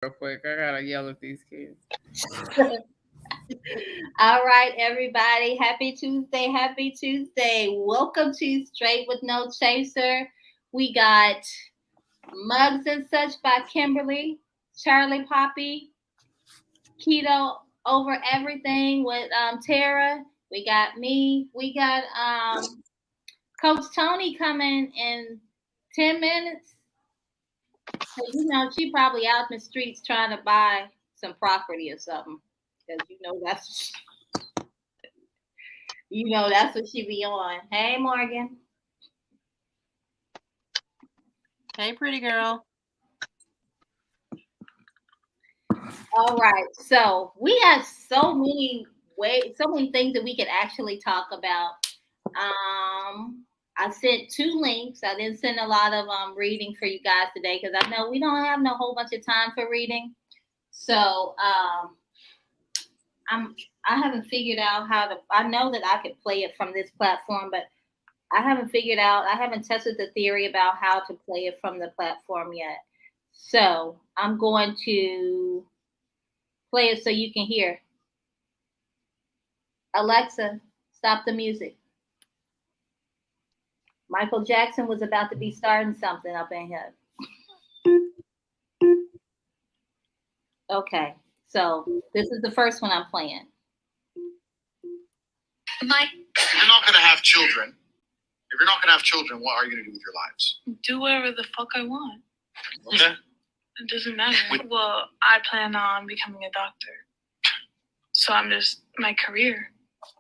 real quick. I gotta yell at these kids. All right, everybody. Happy Tuesday. Happy Tuesday. Welcome to Straight with No Chaser. We got Mugs and Such by Kimberly, Charlie Poppy, Keto Over Everything with Tara. We got me. We got Coach Tony coming in 10 minutes. So, she probably out in the streets trying to buy some property or something. Because that's what she be on. Hey, Morgan. Hey, pretty girl. All right. So we have so many things that we could actually talk about. I sent 2 links. I didn't send a lot of reading for you guys today because I know we don't have no whole bunch of time for reading. So I haven't figured out how to. I know that I could play it from this platform, but I haven't tested the theory about how to play it from the platform yet. So I'm going to play it so you can hear. Alexa, stop the music. Michael Jackson was about to be starting something up in here. Okay, so this is the first one I'm playing. Mike, if you're not going to have children, what are you going to do with your lives? Do whatever the fuck I want. Okay. It doesn't matter. Well, I plan on becoming a doctor. So my career.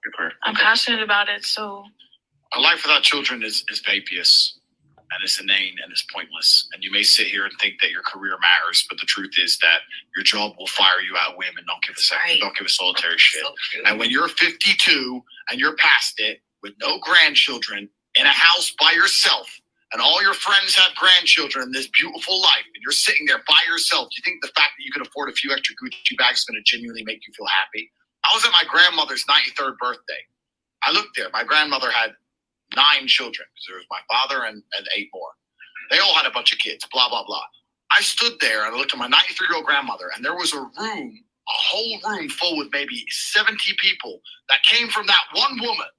Your career. I'm passionate about it, so. A life without children is vacuous, and it's inane, and it's pointless. And you may sit here and think that your career matters, but the truth is that your job will fire you out of women. Don't give a second. Don't give a solitary shit. So and when you're 52 and you're past it with no grandchildren in a house by yourself, and all your friends have grandchildren in this beautiful life, and you're sitting there by yourself, do you think the fact that you can afford a few extra Gucci bags is going to genuinely make you feel happy? I was at my grandmother's 93rd birthday. I looked there. My grandmother had 9 children, because there was my father and 8 more. They all had a bunch of kids, blah, blah, blah. I stood there and I looked at my 93-year-old grandmother, and there was a whole room full with maybe 70 people that came from that one woman.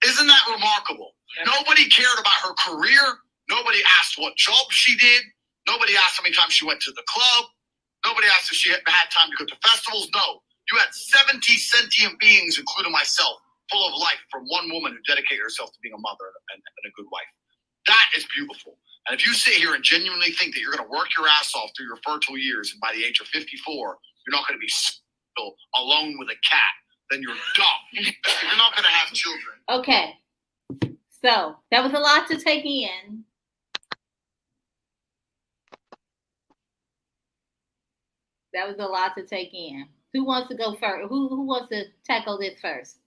Isn't that remarkable? Nobody cared about her career. Nobody asked what job she did. Nobody asked how many times she went to the club. Nobody asked if she had time to go to festivals. No. You had 70 sentient beings, including myself, full of life from one woman who dedicated herself to being a mother and a good wife. That is beautiful. And if you sit here and genuinely think that you're going to work your ass off through your fertile years and by the age of 54, you're not going to be still alone with a cat, then you're dumb. You're not going to have children. Okay. So that was a lot to take in. That was a lot to take in. Who wants to go first? Who wants to tackle this first?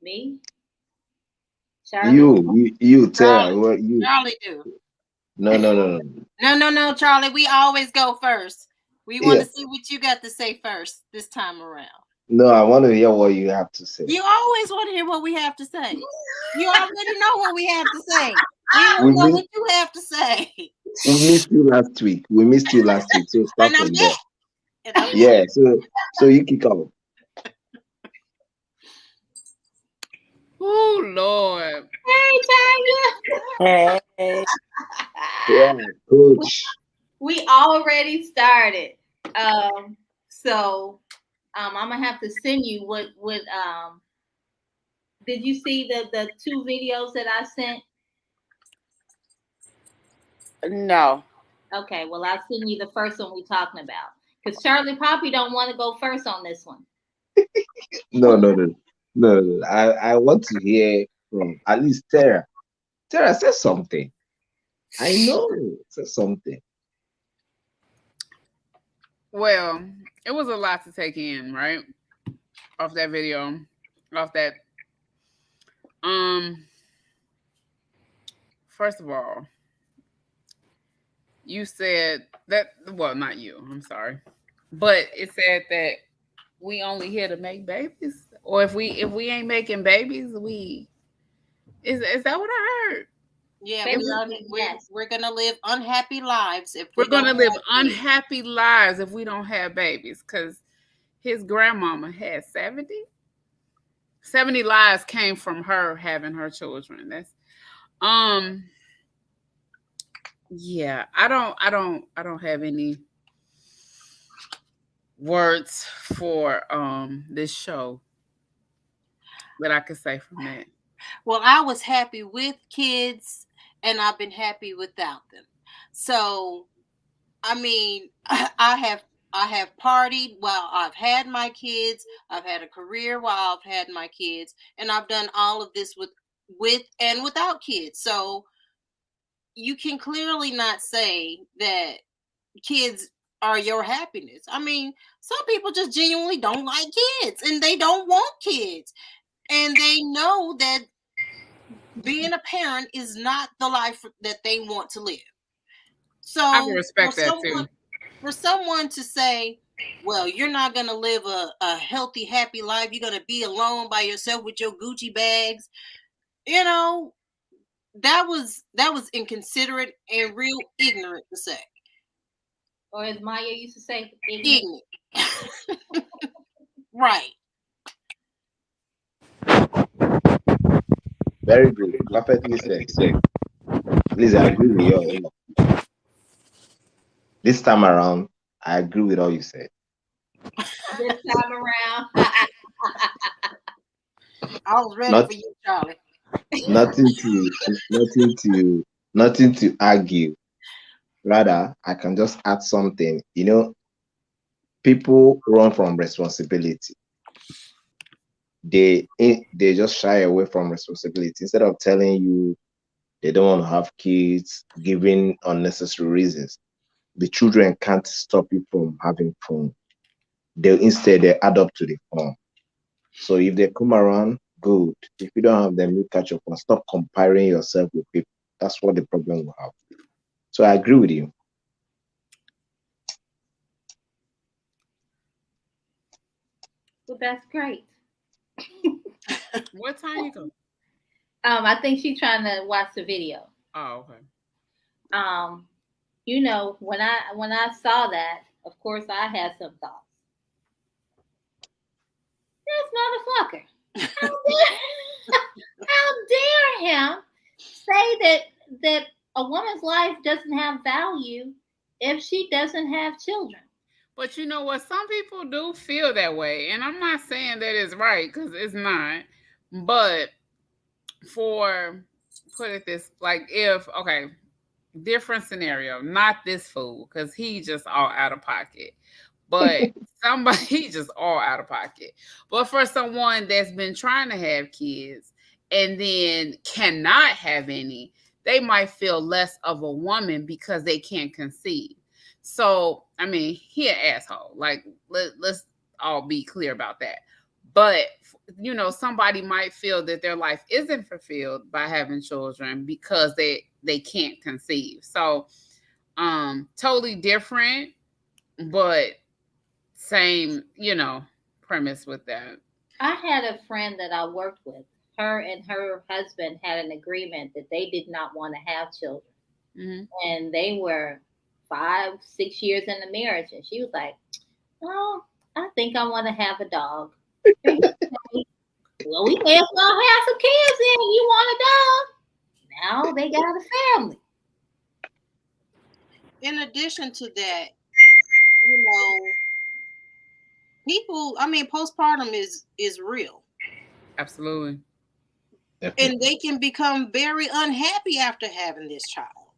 Me? Charlie? You, Tara. What you? Charlie do. No. Charlie. We always go first. We want to see what you got to say first this time around. No, I want to hear what you have to say. You always want to hear what we have to say. You already know what we have to say. We know what you have to say. We missed you last week. So start from there. Yeah, so you kick off. Oh Lord. Hey, Tanya. Yeah, coach. We already started. So I'm gonna have to send you what did you see the 2 videos that I sent? No. Okay, well I'll send you the first one we're talking about. Because Charlie Poppy don't want to go first on this one. No. I want to hear from at least Tara. Tara, say something. I know. Say something. Well, it was a lot to take in, right? Off that video. Off that. First of all, you said that, well, not you, I'm sorry. But it said that we only here to make babies. Or if we ain't making babies, is that what I heard? Yeah, Baby, we're, yes. we're gonna live unhappy lives if We're we don't gonna live have kids. unhappy lives if we don't have babies. Because his grandmama had 70 lives came from her having her children. That's um yeah, I don't have any words for this show that I could say from that. Well, I was happy with kids, and I've been happy without them. So, I mean, I have partied while I've had my kids. I've had a career while I've had my kids, and I've done all of this with and without kids. So, you can clearly not say that kids are your happiness. I mean, some people just genuinely don't like kids and they don't want kids. And they know that being a parent is not the life that they want to live. So I can respect that too. For someone to say, well, you're not going to live a healthy, happy life. You're going to be alone by yourself with your Gucci bags. You know, that was inconsiderate and real ignorant to say. Or as Maya used to say, Ignorant. Right. Very good. Perfectly said. Please, I agree with you. This time around, I agree with all you said. this time around. I was ready for you, Charlie. Nothing to argue. Rather, I can just add something. You know, people run from responsibility. They just shy away from responsibility instead of telling you they don't want to have kids, giving unnecessary reasons. The children can't stop you from having fun. Instead they add up to the fun. So if they come around, good. If you don't have them, you catch up and stop comparing yourself with people. That's what the problem will have. So I agree with you. Well, that's great. What time you go? I think she's trying to watch the video. Oh, okay. You know, when I saw that, of course I had some thoughts. This motherfucker. How dare him say that a woman's life doesn't have value if she doesn't have children? But you know what? Some people do feel that way. And I'm not saying that it's right because it's not. But put it this, like different scenario, not this fool, because he just all out of pocket. But somebody just all out of pocket. But for someone that's been trying to have kids and then cannot have any, they might feel less of a woman because they can't conceive. So, I mean, he an asshole. Like, let's all be clear about that. But, you know, somebody might feel that their life isn't fulfilled by having children because they can't conceive. So, totally different, but same, you know, premise with that. I had a friend that I worked with. Her and her husband had an agreement that they did not want to have children. Mm-hmm. And they were 5-6 years in the marriage. And she was like, oh, I think I want to have a dog. Well, we may as well have some kids then. You want a dog? Now they got a family. In addition to that, you know, people, I mean, postpartum is real. Absolutely. And they can become very unhappy after having this child.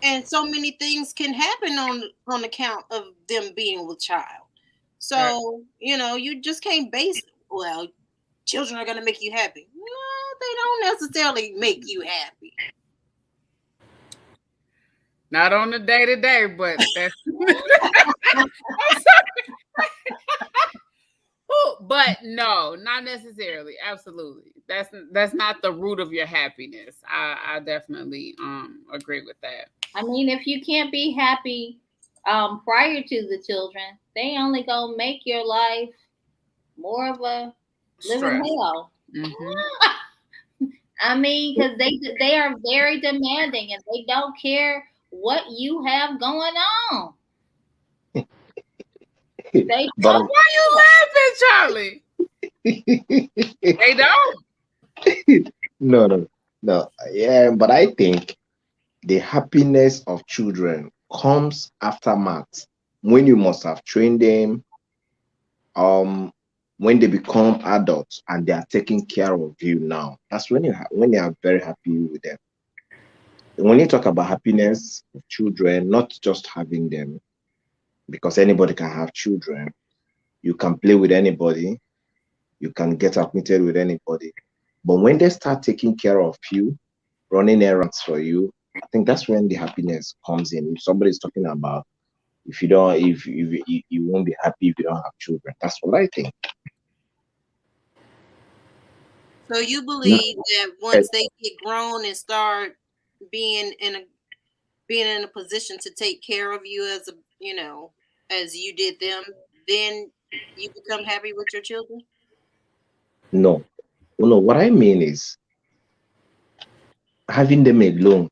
And so many things can happen on account of them being with child. So, right. You know, you just can't base, well, children are going to make you happy. No, they don't necessarily make you happy. Not on the day-to-day, but that's... But no, not necessarily. Absolutely. That's not the root of your happiness. I definitely agree with that. I mean, if you can't be happy prior to the children, they only gonna make your life more of a living hell. Mm-hmm. I mean, because they are very demanding and they don't care what you have going on. They But don't. Why you laughing, Charlie? They don't. no. Yeah, but I think the happiness of children comes after math, when you must have trained them, when they become adults and they are taking care of you now. That's when when you are very happy with them. When you talk about happiness of children, not just having them, because anybody can have children, you can play with anybody, you can get acquainted with anybody. But when they start taking care of you, running errands for you, I think that's when the happiness comes in. If somebody's talking about, if you don't, if you won't be happy if you don't have children, that's what I think. So you No, believe that once they get grown and start being in a position to take care of you as a as you did them, then you become happy with your children? no, no. What I mean is having them alone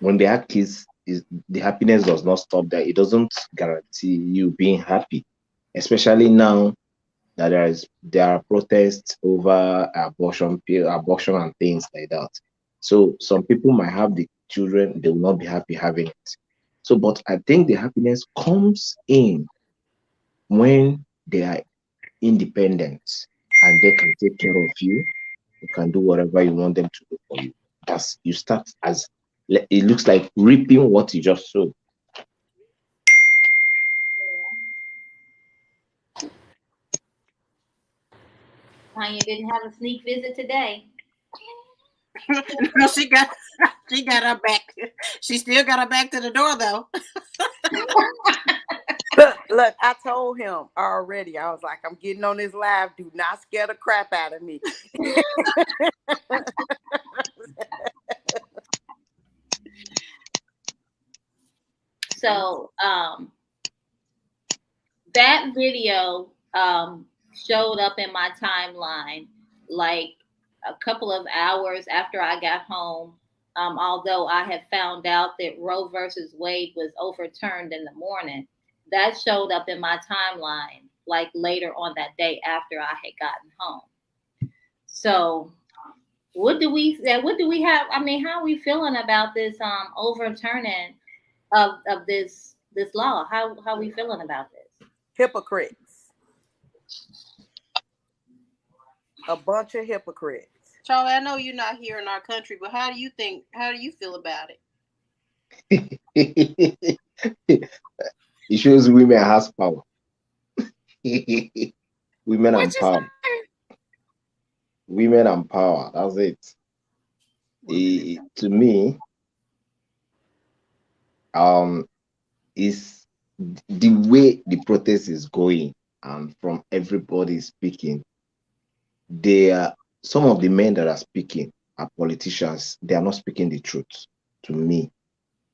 when they are kids. Is the happiness does not stop there. It doesn't guarantee you being happy, especially now that there are protests over abortion and things like that. So some people might have the children, they will not be happy having it. So, but I think the happiness comes in when they are independent and they can take care of you. You can do whatever you want them to do for you. That's you start as it looks like reaping what you just sowed. Tanya didn't have a sneak visit today. No, she got her back. She still got her back to the door though. Look, I told him already. I was like, I'm getting on this live. Do not scare the crap out of me. So that video showed up in my timeline like a couple of hours after I got home. Although I had found out that Roe versus Wade was overturned in the morning, that showed up in my timeline like later on that day after I had gotten home. So what do we have? I mean, how are we feeling about this overturning of this law? How are we feeling about this? Hypocrites. A bunch of hypocrites. Charlie, I know you're not here in our country, but how do you feel about it shows women has power. Women and power. Women and power. That's it. To me, is the way the protest is going, and from everybody speaking, some of the men that are speaking are politicians. They are not speaking the truth. To me,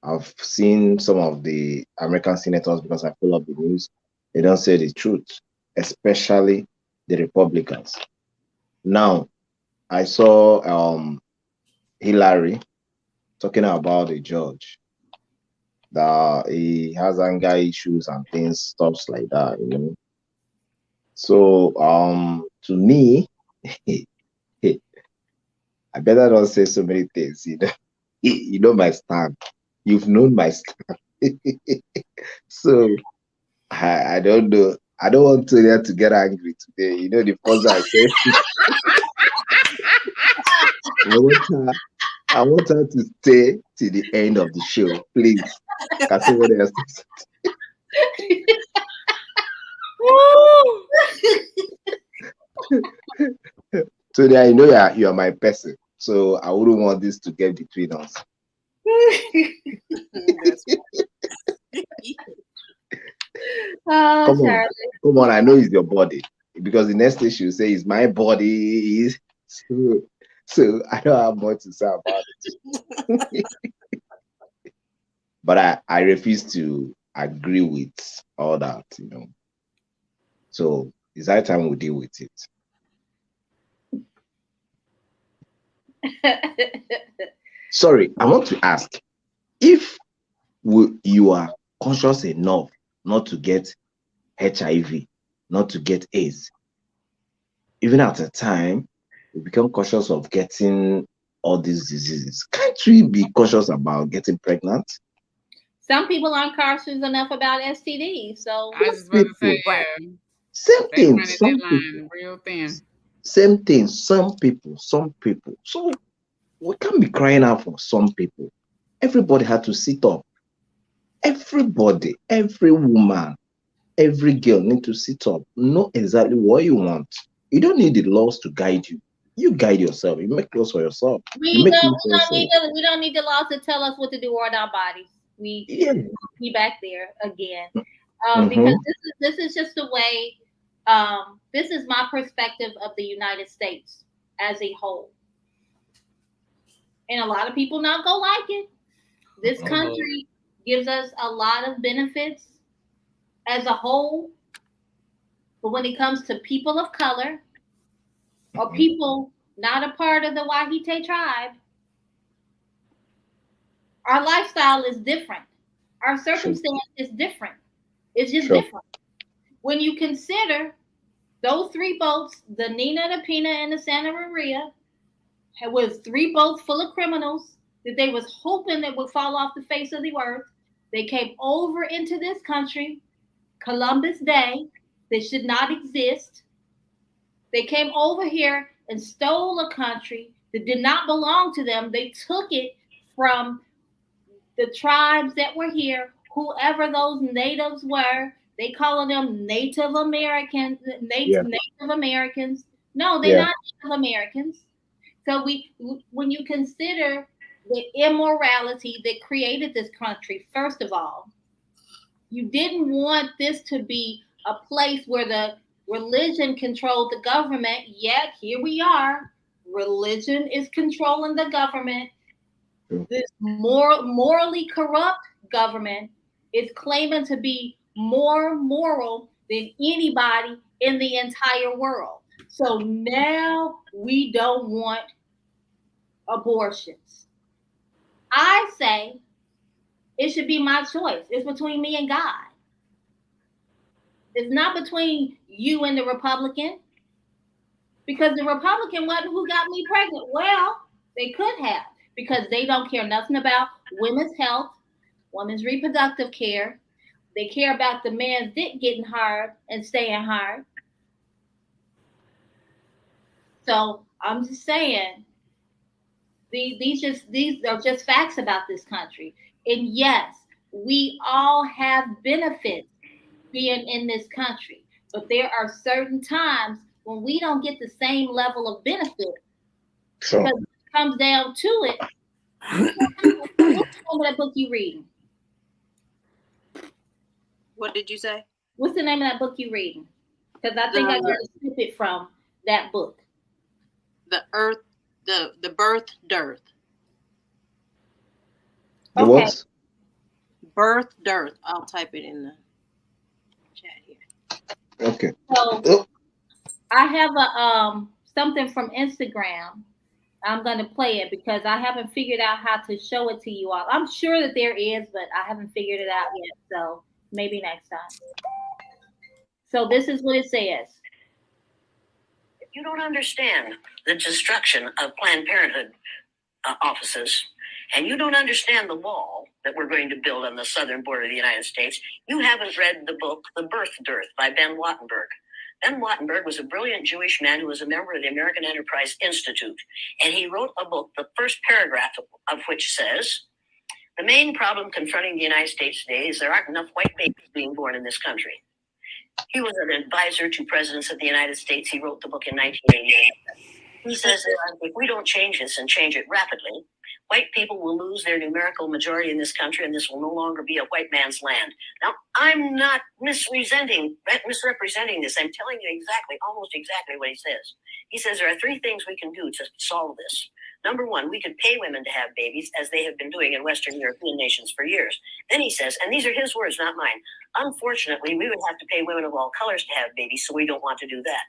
I've seen some of the American senators, because I follow the news. They don't say the truth, especially the Republicans. Now, I saw Hillary talking about the judge, that he has anger issues and things, stuffs like that, So, to me, I better not say so many things, You know my stand. You've known my stand. So, I don't know. I don't want to get angry today. You know the first I said. I want her to stay to the end of the show, please. Can someone else? So that I know you are my person. So I wouldn't want this to get between us. Come on, I know it's your body. Because the next thing she'll say is my body is so I don't have much to say about it. But I refuse to agree with all that, So it's high time we deal with it. Sorry, I want to ask, if you are conscious enough not to get HIV, not to get AIDS, even at a time you become cautious of getting all these diseases, can't we be cautious about getting pregnant? Some people aren't cautious enough about STDs, so I was just about to say, People, yeah, same they thing. running Some that people, line real thin. same thing. Some people. So we can't be crying out for some people. Everybody had to sit up. Everybody, every woman, every girl need to sit up, know exactly what you want. You don't need the laws to guide you. You guide yourself. You make laws for yourself. You make things for yourself. we don't need the laws to tell us what to do with our bodies. Yeah. We back there again. Mhm. Because this is just the way this is my perspective of the United States as a whole. And a lot of people not gonna like it. This country gives us a lot of benefits as a whole. But when it comes to people of color or people not a part of the Wahite tribe, our lifestyle is different. Our circumstance is different. It's just different. When you consider those three boats, the Nina, the Pina, and the Santa Maria, was three boats full of criminals that they was hoping that would fall off the face of the earth. They came over into this country, Columbus Day, that should not exist. They came over here and stole a country that did not belong to them. They took it from the tribes that were here, whoever those natives were. They calling them Native Americans. Native Americans. No, they're not Native Americans. So when you consider the immorality that created this country, first of all, you didn't want this to be a place where the religion controlled the government. Yet here we are. Religion is controlling the government. This morally corrupt government is claiming to be more moral than anybody in the entire world. So now we don't want abortions. I say it should be my choice. It's between me and God. It's not between you and the Republican. Because the Republican wasn't who got me pregnant. Well, they could have, because they don't care nothing about women's health, women's reproductive care. They care about the man's dick getting hard and staying hard. So I'm just saying, these are just facts about this country. And yes, we all have benefits being in this country, but there are certain times when we don't get the same level of benefit. Because when it comes down to it, what's the name of that book you reading? What did you say? What's the name of that book you reading? Because I think I got a snippet from that book. The Birth Dearth. The what? Birth Dearth. I'll type it in the chat here. Okay. So I have a something from Instagram. I'm going to play it because I haven't figured out how to show it to you all. I'm sure that there is, but I haven't figured it out yet. So maybe next time. So this is what it says. If you don't understand the destruction of Planned Parenthood offices, and you don't understand the wall that we're going to build on the southern border of the United States, you haven't read the book, The Birth Dearth by Ben Wattenberg. Ben Wattenberg was a brilliant Jewish man who was a member of the American Enterprise Institute. And he wrote a book, the first paragraph of which says, the main problem confronting the United States today is there aren't enough white babies being born in this country. He was an advisor to presidents of the United States. He wrote the book in 1988. He says that if we don't change this and change it rapidly, white people will lose their numerical majority in this country, and this will no longer be a white man's land. Now, I'm not misrepresenting this. I'm telling you almost exactly what he says. He says there are three things we can do to solve this. Number one, we could pay women to have babies, as they have been doing in Western European nations for years. Then he says, and these are his words, not mine, unfortunately, we would have to pay women of all colors to have babies, so we don't want to do that.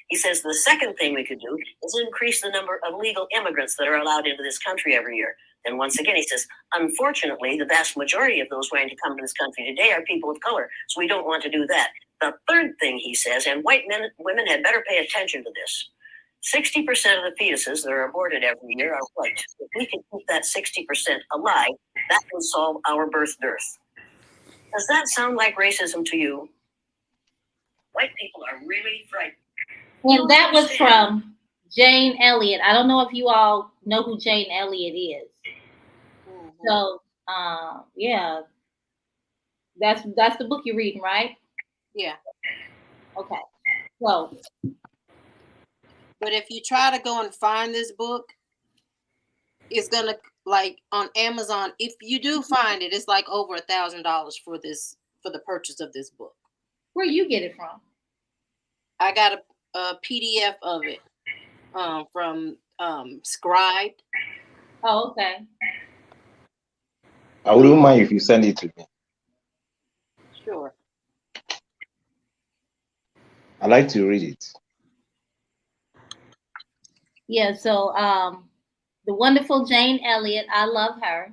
He says the second thing we could do is increase the number of legal immigrants that are allowed into this country every year. And once again, he says, unfortunately, the vast majority of those wanting to come to this country today are people of color. So we don't want to do that. The third thing he says, and white men, women had better pay attention to this. 60% of the fetuses that are aborted every year are white. If we can keep that 60% alive, that would solve our birth dearth. Does that sound like racism to you? White people are really frightened. And that was from Jane Elliott. I don't know if you all know who Jane Elliott is. So, yeah, that's the book you're reading, right? Yeah. Okay. So, but if you try to go and find this book, it's gonna, like, on Amazon. If you do find it, it's like over $1,000 for the purchase of this book. Where you get it from? I got a PDF of it from Scribe. Oh, okay. I wouldn't mind if you send it to me. Sure. I like to read it. Yeah, so the wonderful Jane Elliott, I love her.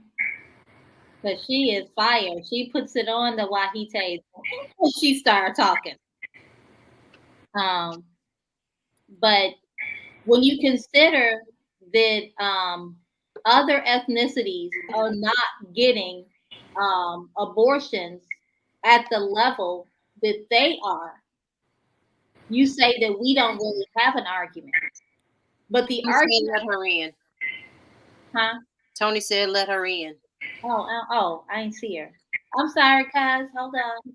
But she is fire. She puts it on the Wahites when she started talking. But when you consider that other ethnicities are not getting abortions at the level that they are, you say that we don't really have an argument. But the argument, let her in. Huh? Tony said, "Let her in." Oh, I ain't see her. I'm sorry, guys. Hold on.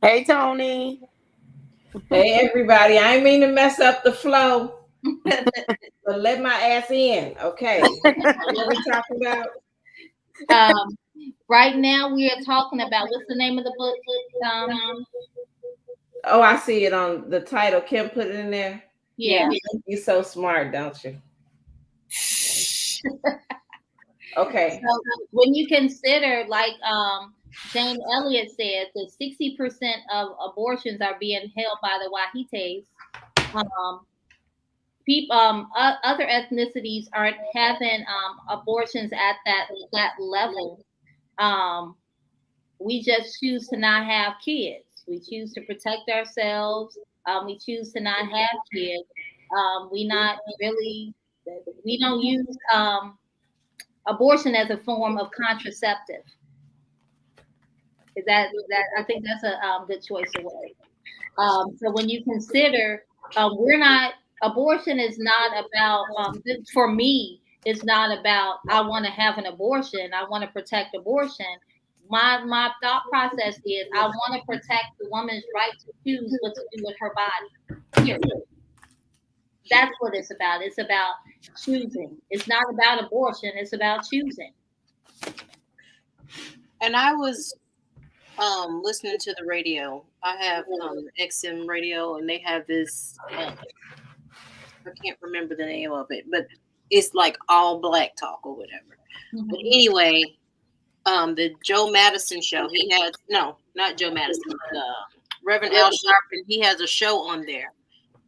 Hey, Tony. Hey, everybody. I ain't mean to mess up the flow, but let my ass in, okay? What we talking about? Right now, we are talking about, what's the name of the book? Oh, I see it on the title. Kim put it in there. Yeah. You're so smart, don't you? Okay. So when you consider, like Jane Elliott said, that 60% of abortions are being held by the Wahites. Other ethnicities aren't having abortions at that level. We just choose to not have kids. We choose to protect ourselves. We choose to not have kids. We don't use abortion as a form of contraceptive. Is that I think that's a good choice of word. So when you consider, abortion is not about, for me, it's not about, I want to have an abortion, I want to protect abortion. My thought process is, I want to protect the woman's right to choose what to do with her body. Period. That's what it's about. It's about choosing. It's not about abortion. It's about choosing. And I was listening to the radio. I have XM radio, and they have this. I can't remember the name of it, but it's like all black talk or whatever. Mm-hmm. But anyway, the Joe Madison show. He has not Joe Madison. Reverend Al Sharpton. He has a show on there,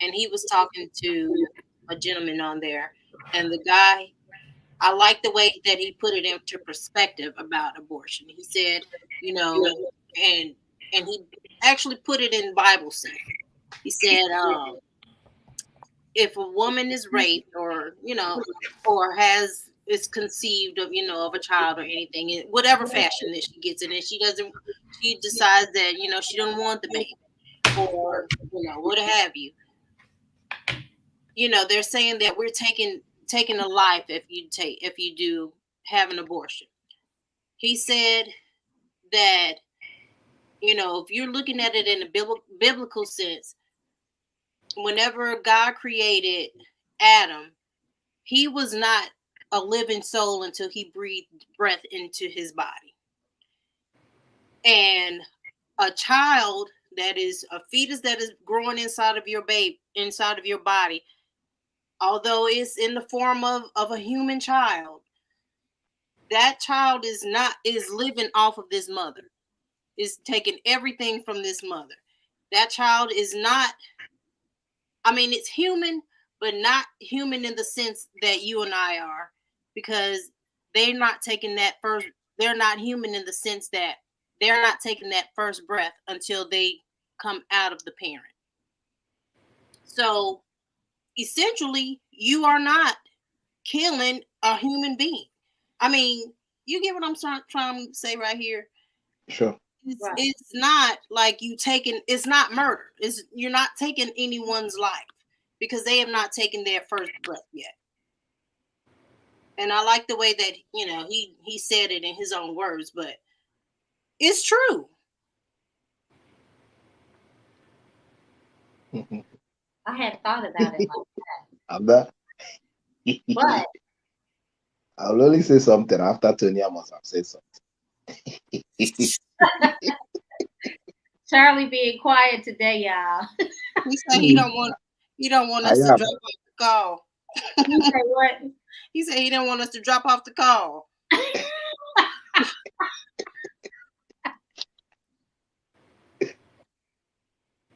and he was talking to a gentleman on there, and the guy. I like the way that he put it into perspective about abortion. He said, and he actually put it in Bible sense. He said, if a woman is raped or is conceived of, of a child or anything, in whatever fashion that she gets in, and she decides that, she don't want the baby or, what have you. They're saying that we're taking a life if you do have an abortion. He said that, if you're looking at it in a biblical sense, whenever God created Adam, he was not a living soul until he breathed breath into his body. And a child that is a fetus that is growing inside of your body, although it's in the form of a human child, that child is living off of this mother. is taking everything from this mother. That child is not, I mean, it's human, but not human in the sense that you and I are, because they're not taking that first, they're not human in the sense that they're not taking that first breath until they come out of the parent. So essentially, you are not killing a human being. I mean, you get what I'm trying to say right here? Sure. It's not like you taking, it's not murder. You're not taking anyone's life because they have not taken their first breath yet. And I like the way that, you know, he said it in his own words, but it's true. I hadn't thought about it like I'm not. that. But I'll only say something after Tony must have said something. Charlie being quiet today, y'all. He said he don't want us to drop off the call. You say what? He said he didn't want us to drop off the call.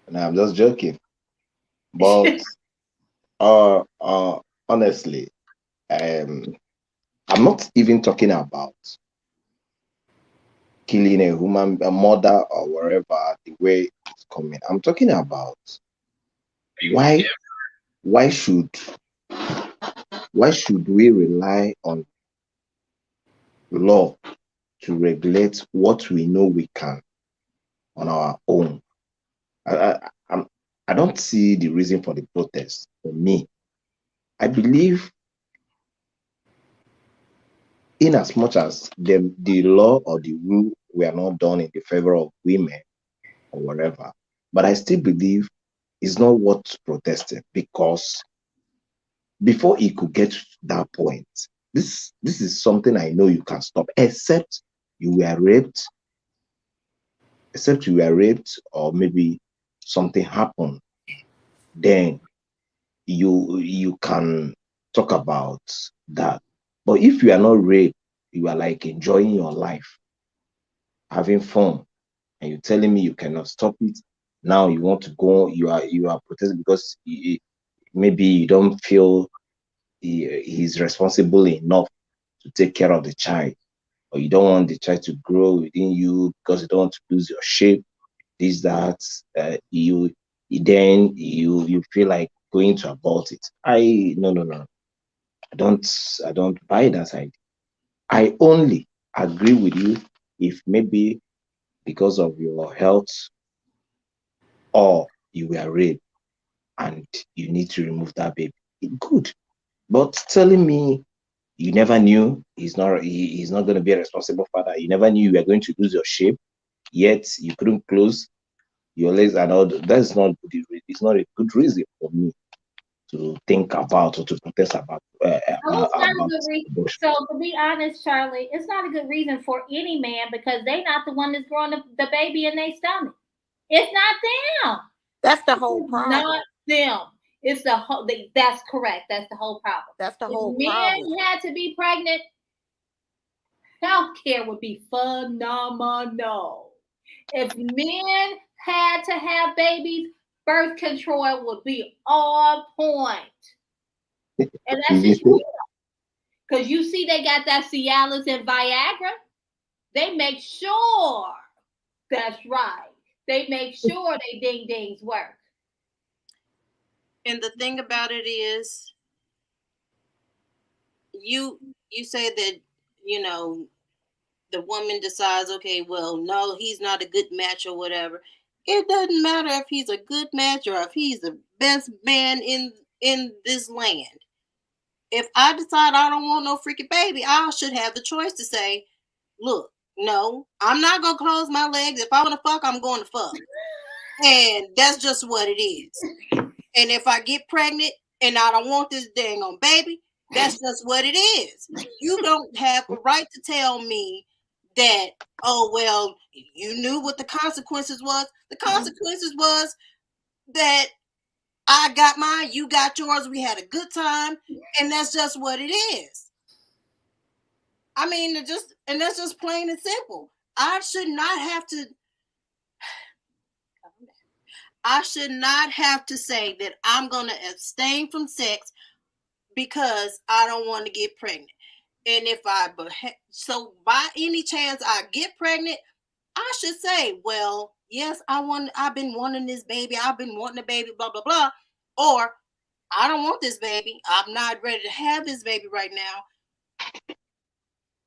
No, I'm just joking. But honestly, I'm not even talking about killing a mother or wherever the way it's coming. I'm talking about why should we rely on law to regulate what we know we can on our own? I don't see the reason for the protest. For me, I believe in as much as the law or the rule were not done in the favor of women or whatever, but I still believe it's not worth protesting, because before it could get to that point, this is something I know you can stop, except you were raped, or maybe something happened, then you can talk about that. But if you are not raped, you are like enjoying your life, having fun, and you're telling me you cannot stop it. Now you want to go, you are protesting because maybe you don't feel he's responsible enough to take care of the child, or you don't want the child to grow within you because you don't want to lose your shape, this, that, you feel like going to abort it. No. I don't buy that side. I only agree with you if maybe because of your health or you were raped and you need to remove that baby. Good. But telling me you never knew he's not going to be a responsible father, you never knew you were going to lose your shape, yet you couldn't close your legs and all, that's not it's not a good reason for me to think about or to protest about. So to be honest, Charlie, it's not a good reason for any man, because they're not the one that's growing the baby in their stomach. It's not them. That's the whole problem. Not them. It's the whole. That's correct. That's the whole problem. That's the whole if problem. Men had to be pregnant, healthcare would be phenomenal. If men had to have babies, birth control would be on point. And that's just real. Because you see they got that Cialis and Viagra. They make sure, that's right, they make sure they ding-dings work. And the thing about it is, you say that, you know, the woman decides, okay, well, no, he's not a good match or whatever. It doesn't matter if he's a good match or if he's the best man in this land. If I decide I don't want no freaking baby, I should have the choice to say, look, no, I'm not going to close my legs. If I want to fuck, I'm going to fuck. And that's just what it is. And if I get pregnant and I don't want this dang on baby, that's just what it is. You don't have a right to tell me that, oh, well, you knew what the consequences was. The consequences was that I got mine, you got yours, we had a good time, and that's just what it is. I mean, and that's just plain and simple. I should not have to I should not have to say that I'm going to abstain from sex because I don't want to get pregnant. And if so by any chance I get pregnant, I should say, well, yes, I've been wanting this baby. I've been wanting a baby, blah, blah, blah. Or I don't want this baby. I'm not ready to have this baby right now.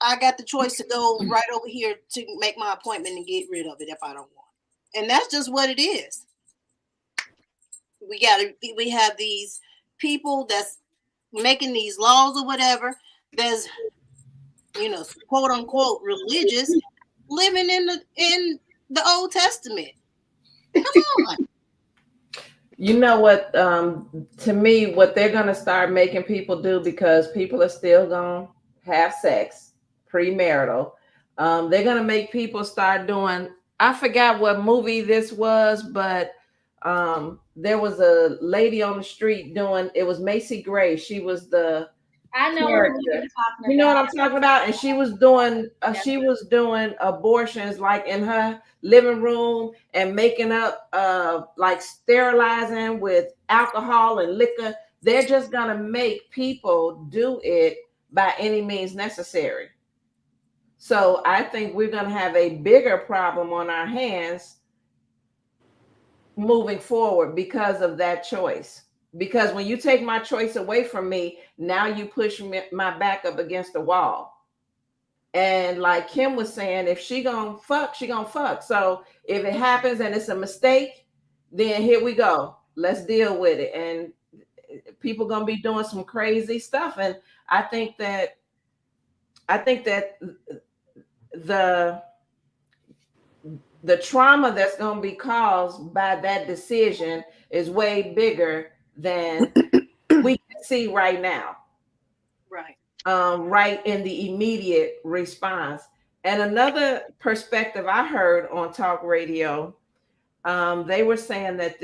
I got the choice to go right over here to make my appointment and get rid of it if I don't want it. And that's just what it is. We have these people that's making these laws or whatever. There's, quote unquote religious living in the Old Testament. Come on. You know what? To me, what they're going to start making people do, because people are still going to have sex premarital, they're going to make people start doing, I forgot what movie this was, but there was a lady on the street doing, it was Macy Gray. She was the character. You know what I'm talking about? And she was doing abortions like in her living room and making up like sterilizing with alcohol and liquor. They're just gonna make people do it by any means necessary. So I think we're gonna have a bigger problem on our hands moving forward because of that choice. Because when you take my choice away from me, now you push my back up against the wall. And like Kim was saying, if she gonna fuck, she gonna fuck. So if it happens and it's a mistake, then here we go. Let's deal with it. And people gonna be doing some crazy stuff. And I think that the trauma that's going to be caused by that decision is way bigger than we can see right now. Right. Right in the immediate response. And another perspective I heard on talk radio, they were saying that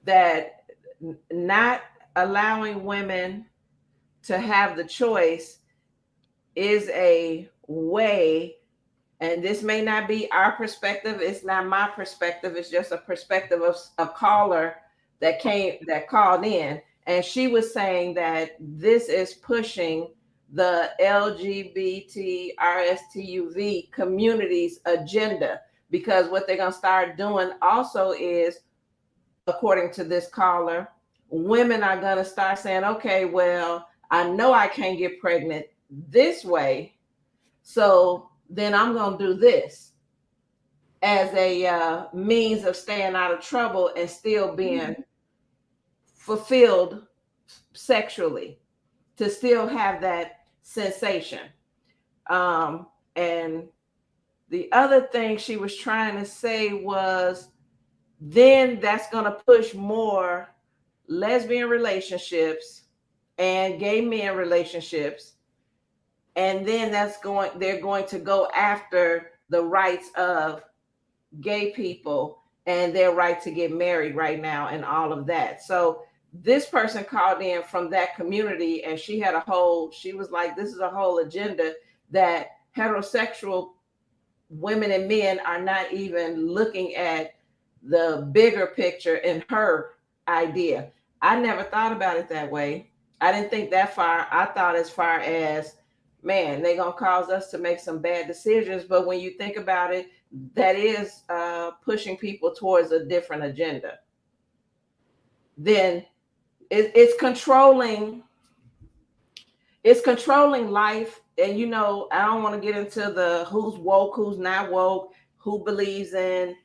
that not allowing women to have the choice is a way. And this may not be our perspective. It's not my perspective. It's just a perspective of a caller that called in. And she was saying that this is pushing the LGBT RSTUV community's agenda, because what they're going to start doing also is, according to this caller, women are going to start saying, okay, well, I know I can't get pregnant this way, so then I'm going to do this as a means of staying out of trouble and still being fulfilled sexually, to still have that sensation. And the other thing she was trying to say was, then that's going to push more lesbian relationships and gay men relationships. And then they're going to go after the rights of gay people and their right to get married right now and all of that. So this person called in from that community, and she was like, this is a whole agenda that heterosexual women and men are not even looking at the bigger picture in her idea. I never thought about it that way. I didn't think that far. I thought as far as, man, they're going to cause us to make some bad decisions. But when you think about it, that is pushing people towards a different agenda. Then it's controlling life. And, I don't want to get into the who's woke, who's not woke, who believes in,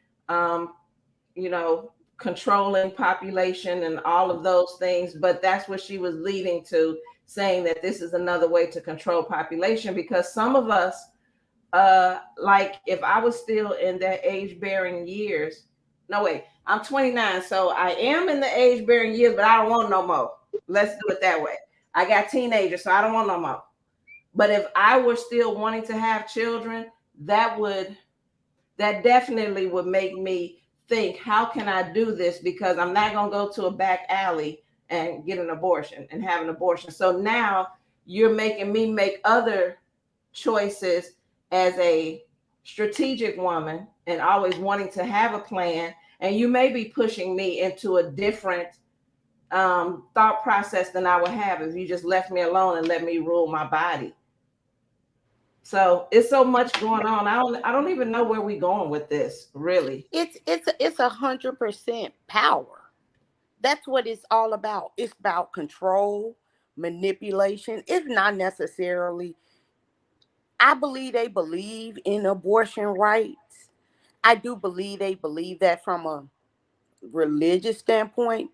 controlling population and all of those things. But that's what she was leading to, saying that this is another way to control population, because some of us, like if I was still in that age-bearing years, no way, I'm 29, so I am in the age-bearing years, but I don't want no more. Let's do it that way. I got teenagers, so I don't want no more. But if I were still wanting to have children, that definitely would make me think, how can I do this? Because I'm not going to go to a back alley and get an abortion and have an abortion. So now you're making me make other choices as a strategic woman and always wanting to have a plan. And you may be pushing me into a different thought process than I would have if you just left me alone and let me rule my body. So it's so much going on. I don't even know where we're going with this, really. It's 100% power. That's what it's all about. It's about control, manipulation. It's not necessarily. I believe they believe in abortion rights. I do believe they believe that from a religious standpoint,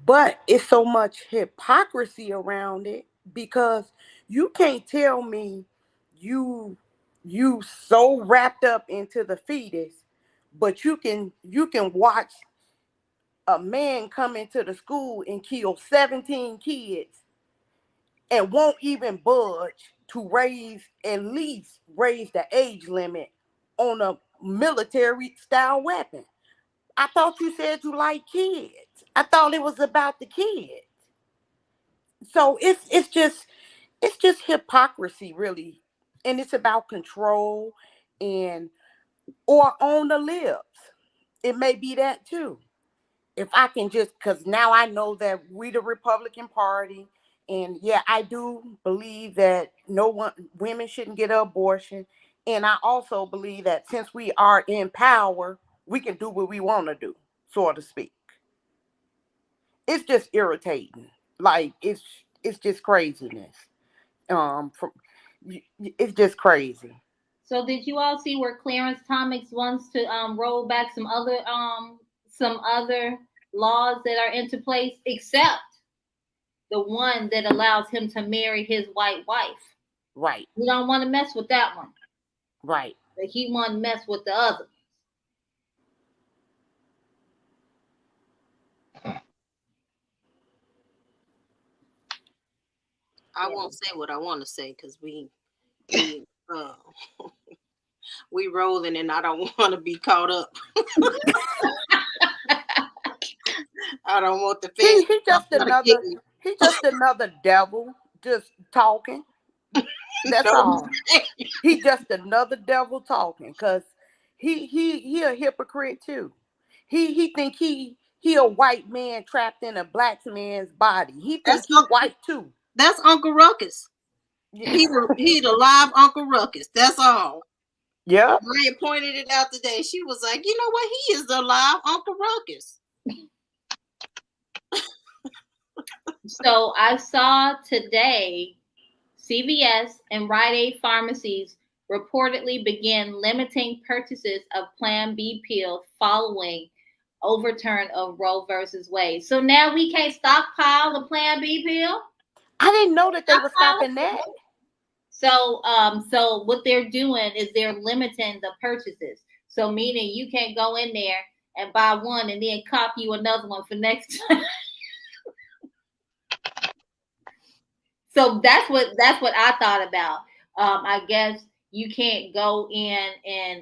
but it's so much hypocrisy around it, because you can't tell me you so wrapped up into the fetus, but you can watch a man come into the school and kill 17 kids and won't even budge to at least raise the age limit on a military style weapon. I thought you said you like kids. I thought it was about the kids. So it's just hypocrisy, really. And it's about control or on the lips. It may be that too. If I can because now I know that we the Republican Party, and yeah, I do believe that women shouldn't get an abortion. And I also believe that since we are in power, we can do what we want to do, so to speak. It's just irritating. Like it's just craziness. It's just crazy. So did you all see where Clarence Thomas wants to roll back some other laws that are into place, except the one that allows him to marry his white wife? Right. We don't want to mess with that one. Right. But he want to mess with the other. I won't say what I want to say because we rolling and I don't want to be caught up. I don't want the face. He's just another devil just talking. That's all. He's just another devil talking, because he a hypocrite too. He think he a white man trapped in a black man's body. He thinks he's white too. That's Uncle Ruckus. Yeah. He the live Uncle Ruckus. That's all. Yeah. Maria pointed it out today. She was like, you know what? He is the live Uncle Ruckus. So I saw today CVS and Rite Aid pharmacies reportedly began limiting purchases of Plan B pills following overturn of Roe versus Wade. So now we can't stockpile the Plan B pill? I didn't know that they were stopping that. So what they're doing is they're limiting the purchases. So meaning you can't go in there and buy one and then cop you another one for next time. So that's what I thought about. I guess you can't go in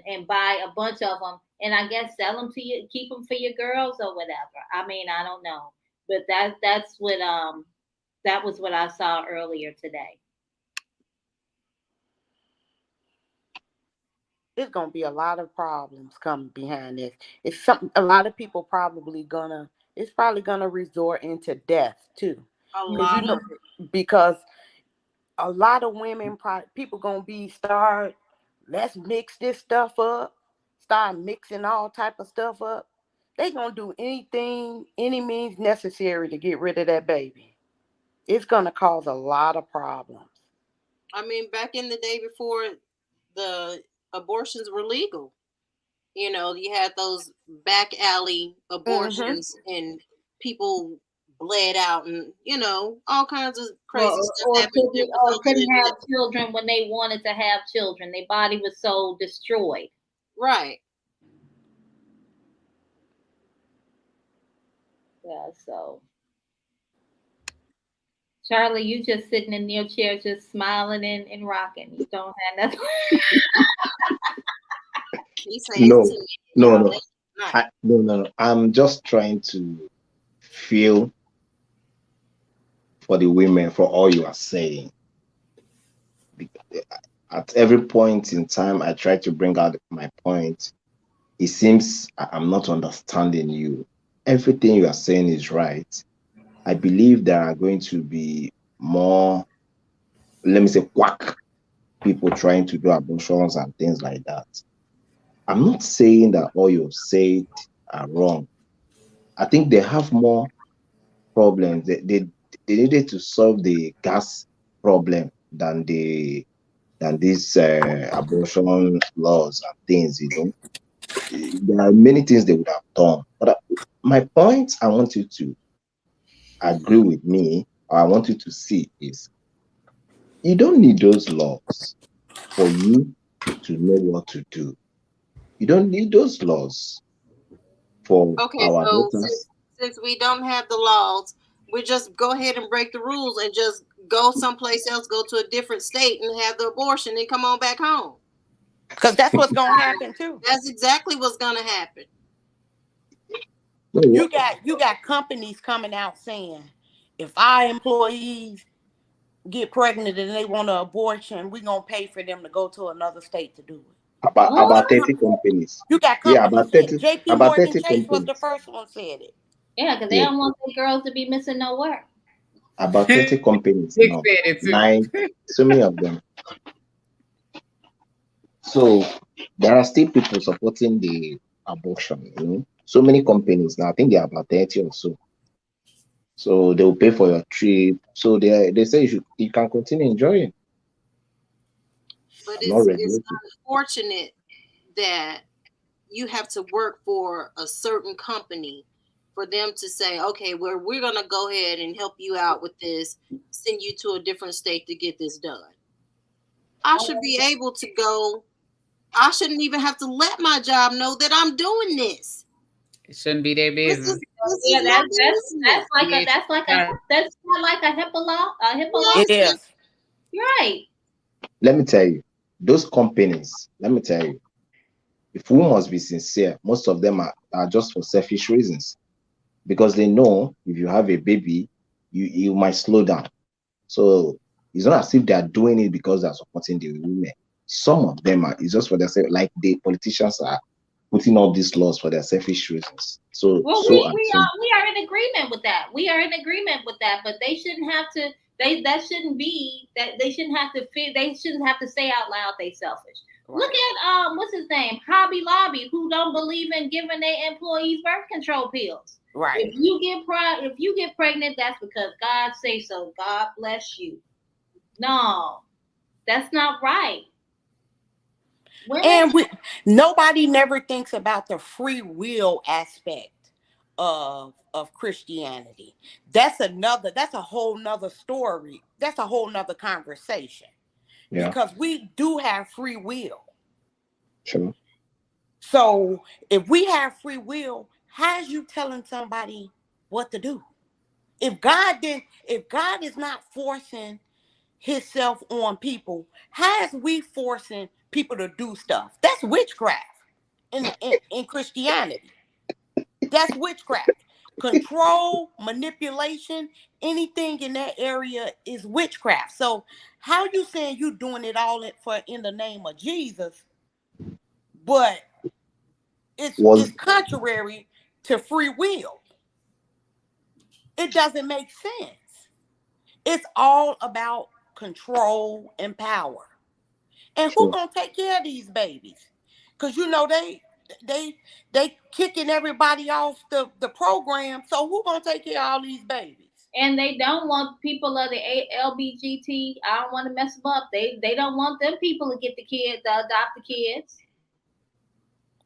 and buy a bunch of them, and I guess sell them to you, keep them for your girls or whatever. I mean, I don't know, but that's what that was what I saw earlier today. There's gonna be a lot of problems coming behind this. It's something a lot of people it's probably gonna resort into death too. Because a lot of women, people gonna let's mix this stuff up, start mixing all type of stuff up. They gonna do anything, any means necessary to get rid of that baby. It's gonna cause a lot of problems. I mean, back in the day before the abortions were legal, you know, you had those back alley abortions and people bled out and, you know, all kinds of crazy stuff. Or couldn't have children when they wanted to have children. Their body was so destroyed. Right. Yeah, so. Charlie, you just sitting in your chair, just smiling and rocking. You don't have nothing. No. I'm just trying to feel for the women for all you are saying. At every point in time, I try to bring out my point, it seems I'm not understanding you. Everything you are saying is right. I believe there are going to be more, let me say, quack people trying to do abortions and things like that. I'm not saying that all you said are wrong. I think they have more problems. They needed to solve the gas problem than these abortion laws and things. There are many things they would have done. But my point I want you to agree with me, or I want you to see is you don't need those laws for you to know what to do. You don't need those laws for Okay, our so daughters. since we don't have the laws, we just go ahead and break the rules and just go someplace else, go to a different state and have the abortion and come on back home. Because that's what's gonna happen too. That's exactly what's gonna happen. You got companies coming out saying, if our employees get pregnant and they want an abortion, we're gonna pay for them to go to another state to do it. About 30 companies. You got Yeah, companies about 30, JP about Morgan 30 Chase was the companies. first one said it. Yeah, because they Yeah. don't want the girls to be missing no work. About 30 companies Big now. said it too. 9, so many of them. So there are still people supporting the abortion, So many companies now. I think there are about 30 or so. So they will pay for your trip. So they say you can continue enjoying. But I'm not it's regulating. unfortunate that you have to work for a certain company for them to say, okay, well, we're going to go ahead and help you out with this, send you to a different state to get this done. I should be able to go. I shouldn't even have to let my job know that I'm doing this. It shouldn't be their business. Yeah, that's not like a HIPAA law. A HIPAA law. It is. Right. Let me tell you, those companies, if we must be sincere, most of them are just for selfish reasons. Because they know if you have a baby, you might slow down. So it's not as if they are doing it because they are supporting the women. Some of them it's just for themselves, like the politicians are putting all these laws for their selfish reasons. So we are in agreement with that. We are in agreement with that, but they shouldn't have to. They shouldn't have to fit. They shouldn't have to say out loud they selfish. Right. Look at what's his name, Hobby Lobby, who don't believe in giving their employees birth control pills. Right. If you get pregnant, that's because God say so. God bless you. No, that's not right. And nobody never thinks about the free will aspect of Christianity. That's a whole nother story. That's a whole nother conversation. Yeah. Because we do have free will. Sure. So if we have free will, how's you telling somebody what to do? If God is not forcing himself on people, how is we forcing people to do stuff? That's witchcraft in Christianity. That's witchcraft. Control, manipulation, anything in that area is witchcraft. So how you saying you doing it all in the name of Jesus, but it's contrary to free will? It doesn't make sense. It's all about control and power. And who gonna take care of these babies? Because they kicking everybody off the program. So who gonna take care of all these babies? And they don't want people of the LBGT. I don't want to mess them up. They don't want them people to get the kids, to adopt the kids.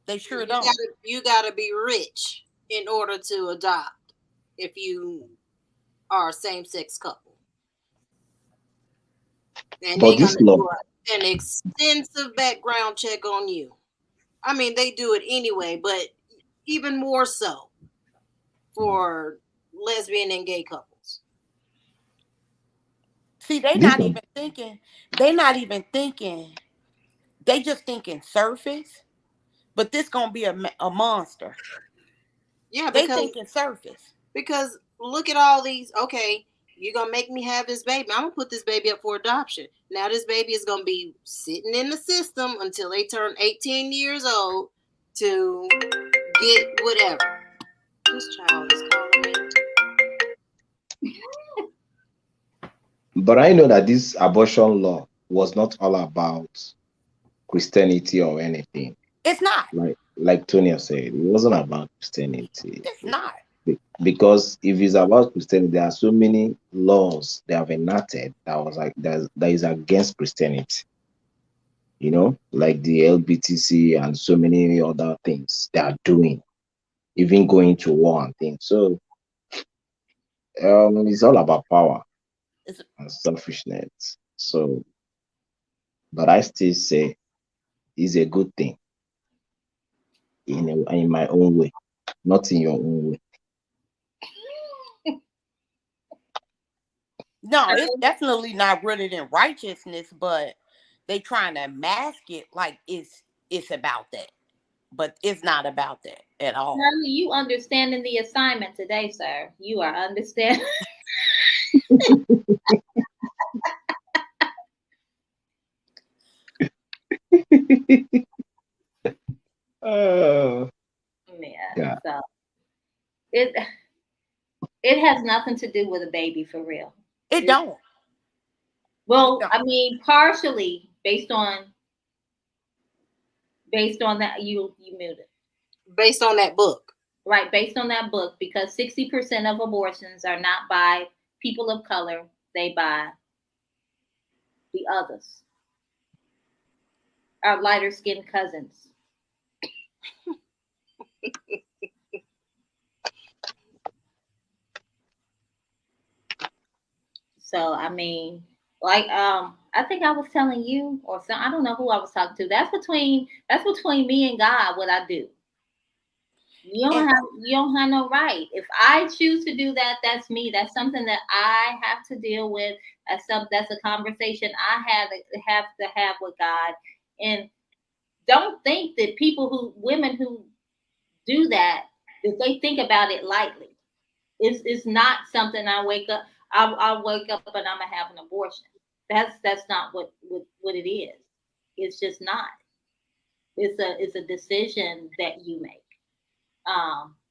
They sure don't. You gotta be rich in order to adopt if you are a same-sex couple. And they're gonna do an extensive background check on you. I mean, they do it anyway, but even more so for lesbian and gay couples. See, they're not even thinking. They just thinking surface, but this gonna be a monster. Yeah, they thinking surface. Because look at all these. Okay, you're gonna make me have this baby. I'm gonna put this baby up for adoption. Now this baby is gonna be sitting in the system until they turn 18 years old to get whatever. This child is calling me. But I know that this abortion law was not all about Christianity or anything. It's not. Like Tonya said, it wasn't about Christianity. It's not. Because if it's about Christianity, there are so many laws they have enacted that is against Christianity. You know, like the LBTC and so many other things they are doing, even going to war and things. So it's all about power and selfishness. So, but I still say it's a good thing in my own way, not in your own way. No, it's definitely not rooted in righteousness, but they trying to mask it like it's about that. But it's not about that at all. Shirley, you understanding the assignment today, sir. You are understanding. Yeah. So it has nothing to do with a baby for real. It don't. Well, I mean, partially based on that you muted. Based on that book. Right, based on that book, because 60% of abortions are not by people of color, they by the others. Our lighter skinned cousins. So I mean, like I think I was telling you, or some, I don't know who I was talking to. That's between me and God what I do. You don't have no right. If I choose to do that, that's me. That's something that I have to deal with. That's a conversation I have to have with God. And don't think that women who do that they think about it lightly. It's not something I wake up. I'll wake up and I'm gonna have an abortion. That's not what it is. It's just not. It's a decision that you make.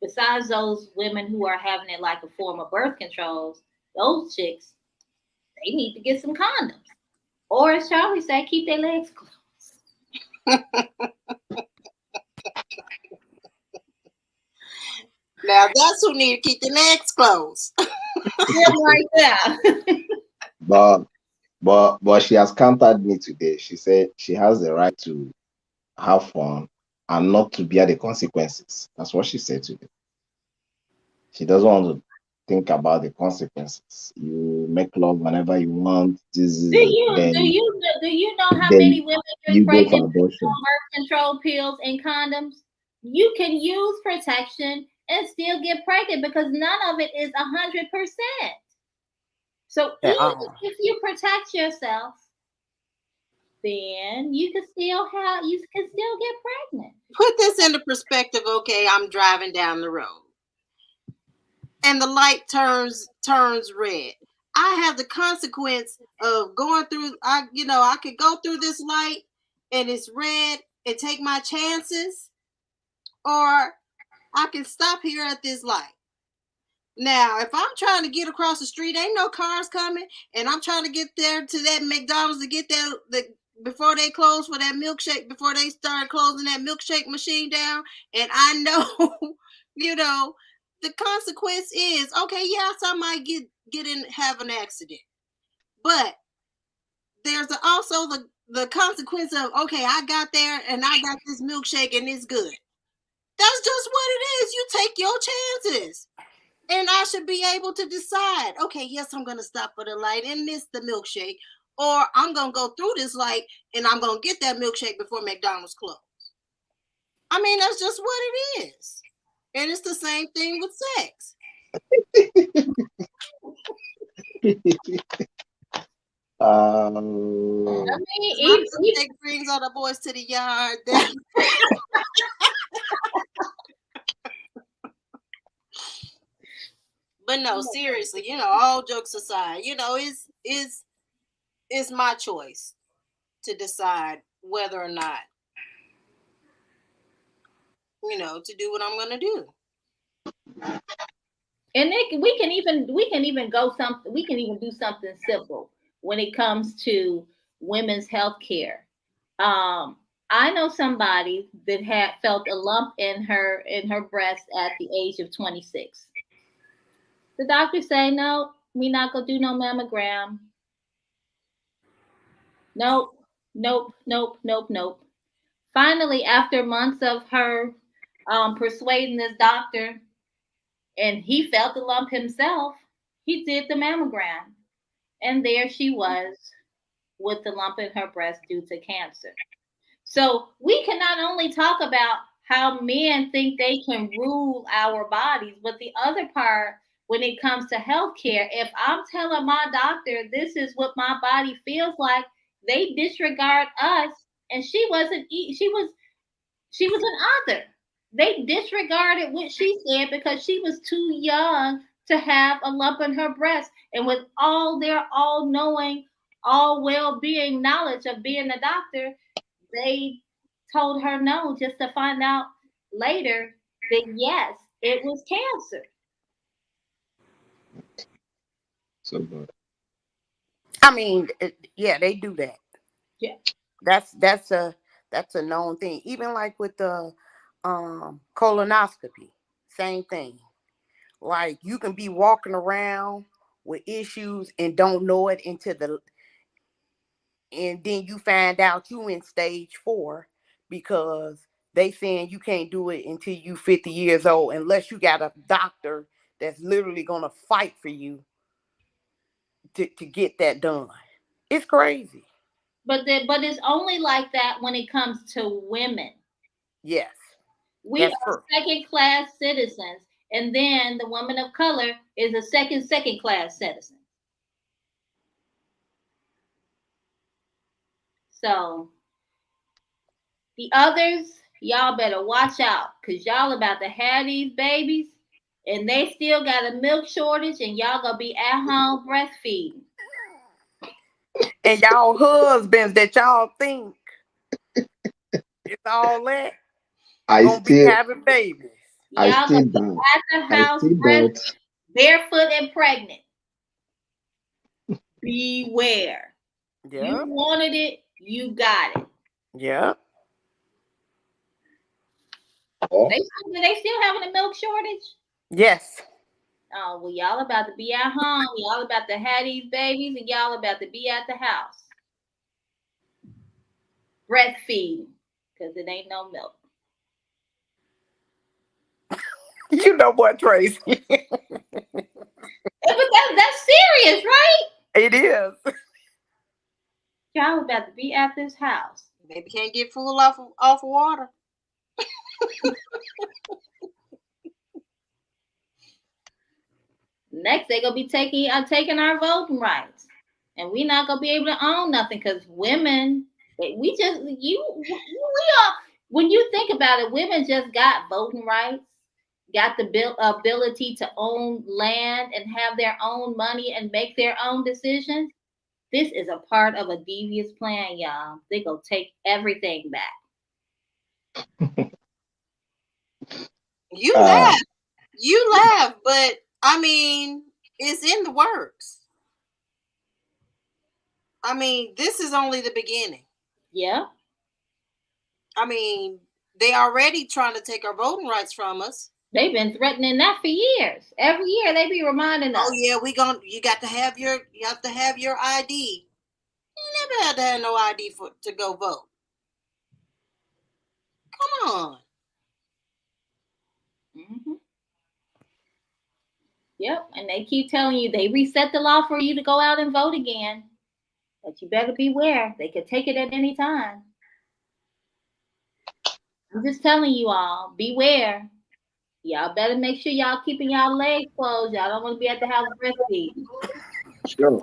Besides those women who are having it like a form of birth controls, those chicks, they need to get some condoms. Or as Charlie said, keep their legs closed. Now that's who need to keep their legs closed. Right there. But she has countered me today. She said she has the right to have fun and not to bear the consequences. That's what she said today. She doesn't want to think about the consequences. You make love whenever you want. Do you know how many women get pregnant with birth control pills and condoms? You can use protection and still get pregnant because none of it is 100%. So if you protect yourself, then you can still get pregnant. Put this into perspective. Okay, I'm driving down the road and the light turns red. I have the consequence of going through. I could go through this light and it's red and take my chances, or I can stop here at this light. Now, if I'm trying to get across the street, ain't no cars coming, and I'm trying to get there to that McDonald's to get before they close for that milkshake, before they start closing that milkshake machine down, and I know, the consequence is, okay, yes, I might get in, have an accident, but there's also the consequence of, okay, I got there and I got this milkshake and it's good. That's just what it is. You take your chances. And I should be able to decide, okay, yes, I'm going to stop for the light and miss the milkshake, or I'm going to go through this light and I'm going to get that milkshake before McDonald's closes. I mean, that's just what it is. And it's the same thing with sex. I mean, it brings all the boys to the yard. But no, seriously, all jokes aside, it's my choice to decide whether or not to do what I'm going to do. And we can even do something simple when it comes to women's health care. I know somebody that had felt a lump in her breast at the age of 26. The doctor say, no, we not gonna do no mammogram. Nope. Finally, after months of her persuading this doctor, and he felt the lump himself, he did the mammogram. And there she was with the lump in her breast due to cancer. So we can not only talk about how men think they can rule our bodies, but the other part, when it comes to healthcare, if I'm telling my doctor this is what my body feels like, they disregard us. And she was an other. They disregarded what she said because she was too young to have a lump in her breast. And with all their all-knowing, all well-being knowledge of being a doctor, they told her no, just to find out later that yes, it was cancer. So good. I mean, yeah, they do that. Yeah. That's a known thing. Even like with the colonoscopy, same thing. Like you can be walking around with issues and don't know it and then you find out you in stage 4 because they saying you can't do it until you 50 years old unless you got a doctor that's literally gonna fight for you to get that done. It's crazy. But it's only like that when it comes to women. Yes. We are second-class citizens, and then the woman of color is a second-class citizen. So the others, y'all better watch out, because y'all about to have these babies, and they still got a milk shortage, and y'all gonna be at home breastfeeding. And y'all husbands that y'all think it's all that gonna be having babies. Y'all gonna be at the house barefoot and pregnant. Beware. Yeah. You wanted it, you got it. Yeah. They still having a milk shortage? Yes. Oh, well, y'all about to be at home. Y'all about to have these babies, and y'all about to be at the house. Breastfeeding, because it ain't no milk. You know what, Tracy? But that's serious, right? It is. Y'all about to be at this house. Maybe can't get full off of water. Next, they're gonna be taking our voting rights, and we're not gonna be able to own nothing because women. We are. When you think about it, women just got voting rights, got the ability to own land and have their own money and make their own decisions. This is a part of a devious plan, y'all. They gonna take everything back. You laugh, but I mean, it's in the works. I mean, this is only the beginning. Yeah. I mean, they already trying to take our voting rights from us. They've been threatening that for years. Every year they be reminding us. Oh yeah, you got to have your ID. You never had to have no ID to go vote. Come on. Mm-hmm. Yep, and they keep telling you they reset the law for you to go out and vote again. But you better beware. They could take it at any time. I'm just telling you all, beware. Y'all better make sure y'all keeping y'all legs closed. Y'all don't want to be at the house breastfeeding. Sure.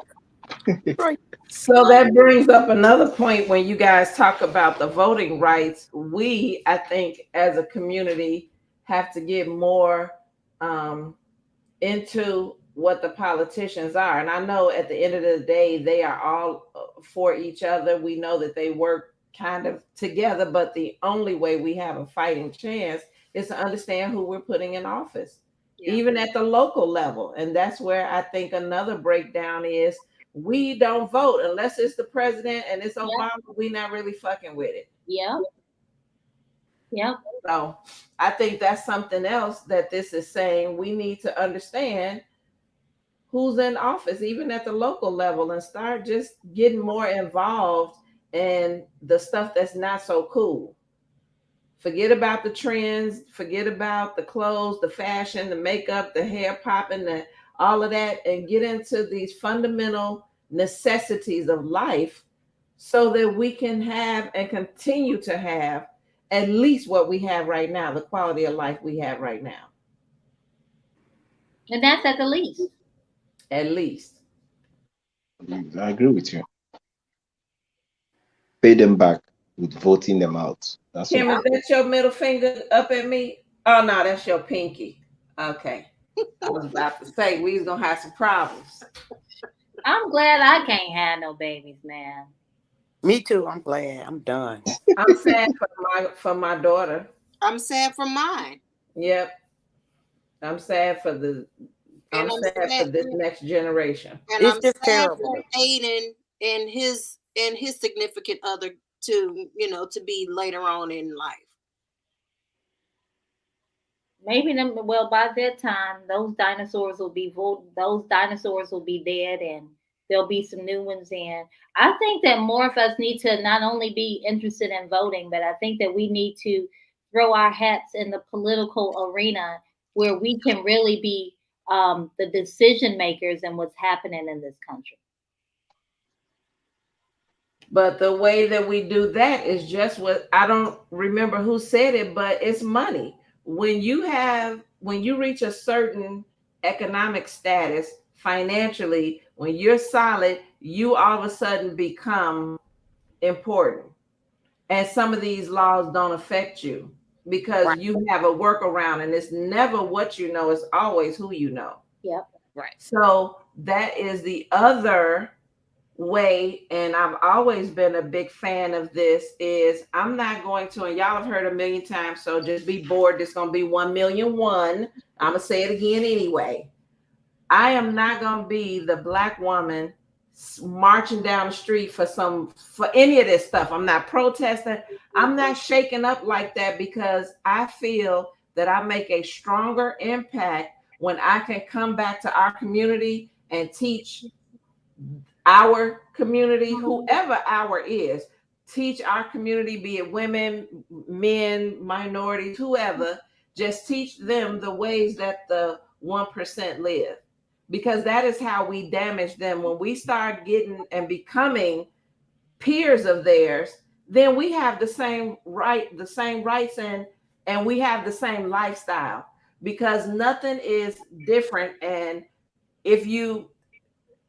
So that brings up another point when you guys talk about the voting rights. We, I think, as a community, have to get more into what the politicians are. And I know at the end of the day, they are all for each other. We know that they work kind of together, but the only way we have a fighting chance is to understand who we're putting in office, Yeah. even at the local level. And that's where I think another breakdown is we don't vote unless it's the president and it's Obama. We not really fucking with it. Yep. Yep. So I think that's something else that this is saying. We need to understand who's in office, even at the local level, and start just getting more involved in the stuff that's not so cool. Forget about the trends, forget about the clothes, the fashion, the makeup, the hair popping, all of that, and get into these fundamental necessities of life so that we can have and continue to have at least what we have right now, the quality of life we have right now. And that's at the least. At least. I agree with you. Pay them back with voting them out. That's Kim, what is that your middle finger up at me? Oh no, that's your pinky. Okay. I was about to say we was gonna have some problems. I'm glad I can't have no babies, man. Me too. I'm glad. I'm done. I'm sad for my daughter. I'm sad for mine. Yep. I'm sad for the. I'm sad for this next generation. And It's I'm just sad terrible. for Aiden and his significant other to to be later on in life. Maybe by that time those dinosaurs will be dead and there'll be some new ones in. I think that more of us need to not only be interested in voting, but I think that we need to throw our hats in the political arena where we can really be the decision makers in what's happening in this country. But the way that we do that is just what I don't remember who said it, but it's money. When you reach a certain economic status financially, when you're solid, you all of a sudden become important. And some of these laws don't affect you because you have a workaround, and it's never what you know, it's always who you know. Yep. Right. So that is the other way, and I've always been a big fan of this, is I'm not going to, and y'all have heard a million times, so just be bored. There's going to be 1,000,001. I'm going to say it again anyway. I am not going to be the black woman marching down the street for any of this stuff. I'm not protesting. I'm not shaking up like that because I feel that I make a stronger impact when I can come back to our community and teach our community, whoever our is, teach our community, be it women, men, minorities, whoever, just teach them the ways that the 1% live. Because that is how we damage them. When we start getting and becoming peers of theirs, then we have the same rights and we have the same lifestyle, because nothing is different. And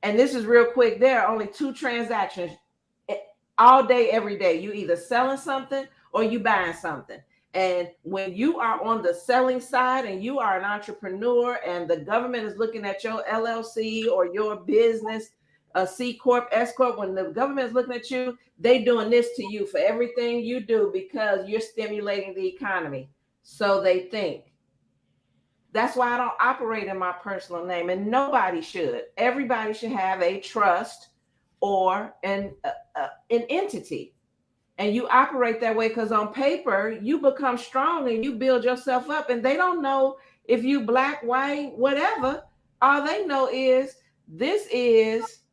and this is real quick, there are only 2 transactions all day, every day. You either selling something or you buying something. And when you are on the selling side and you are an entrepreneur and the government is looking at your LLC or your business, a C Corp, S Corp, when the government is looking at you, they doing this to you for everything you do because you're stimulating the economy. So they think. That's why I don't operate in my personal name, and nobody should. Everybody should have a trust or an entity. And you operate that way because on paper, you become strong and you build yourself up. And they don't know if you black, white, whatever. All they know is this is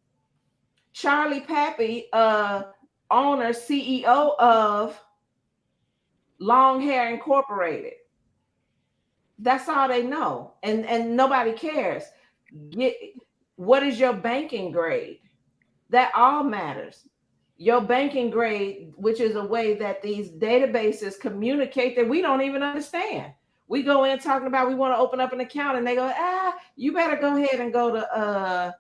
Charlie Pappy, owner, CEO of Long Hair Incorporated. That's all they know. And nobody cares. What is your banking grade? That all matters. Your banking grade, which is a way that these databases communicate that we don't even understand. We go in talking about we want to open up an account and they go, you better go ahead and go to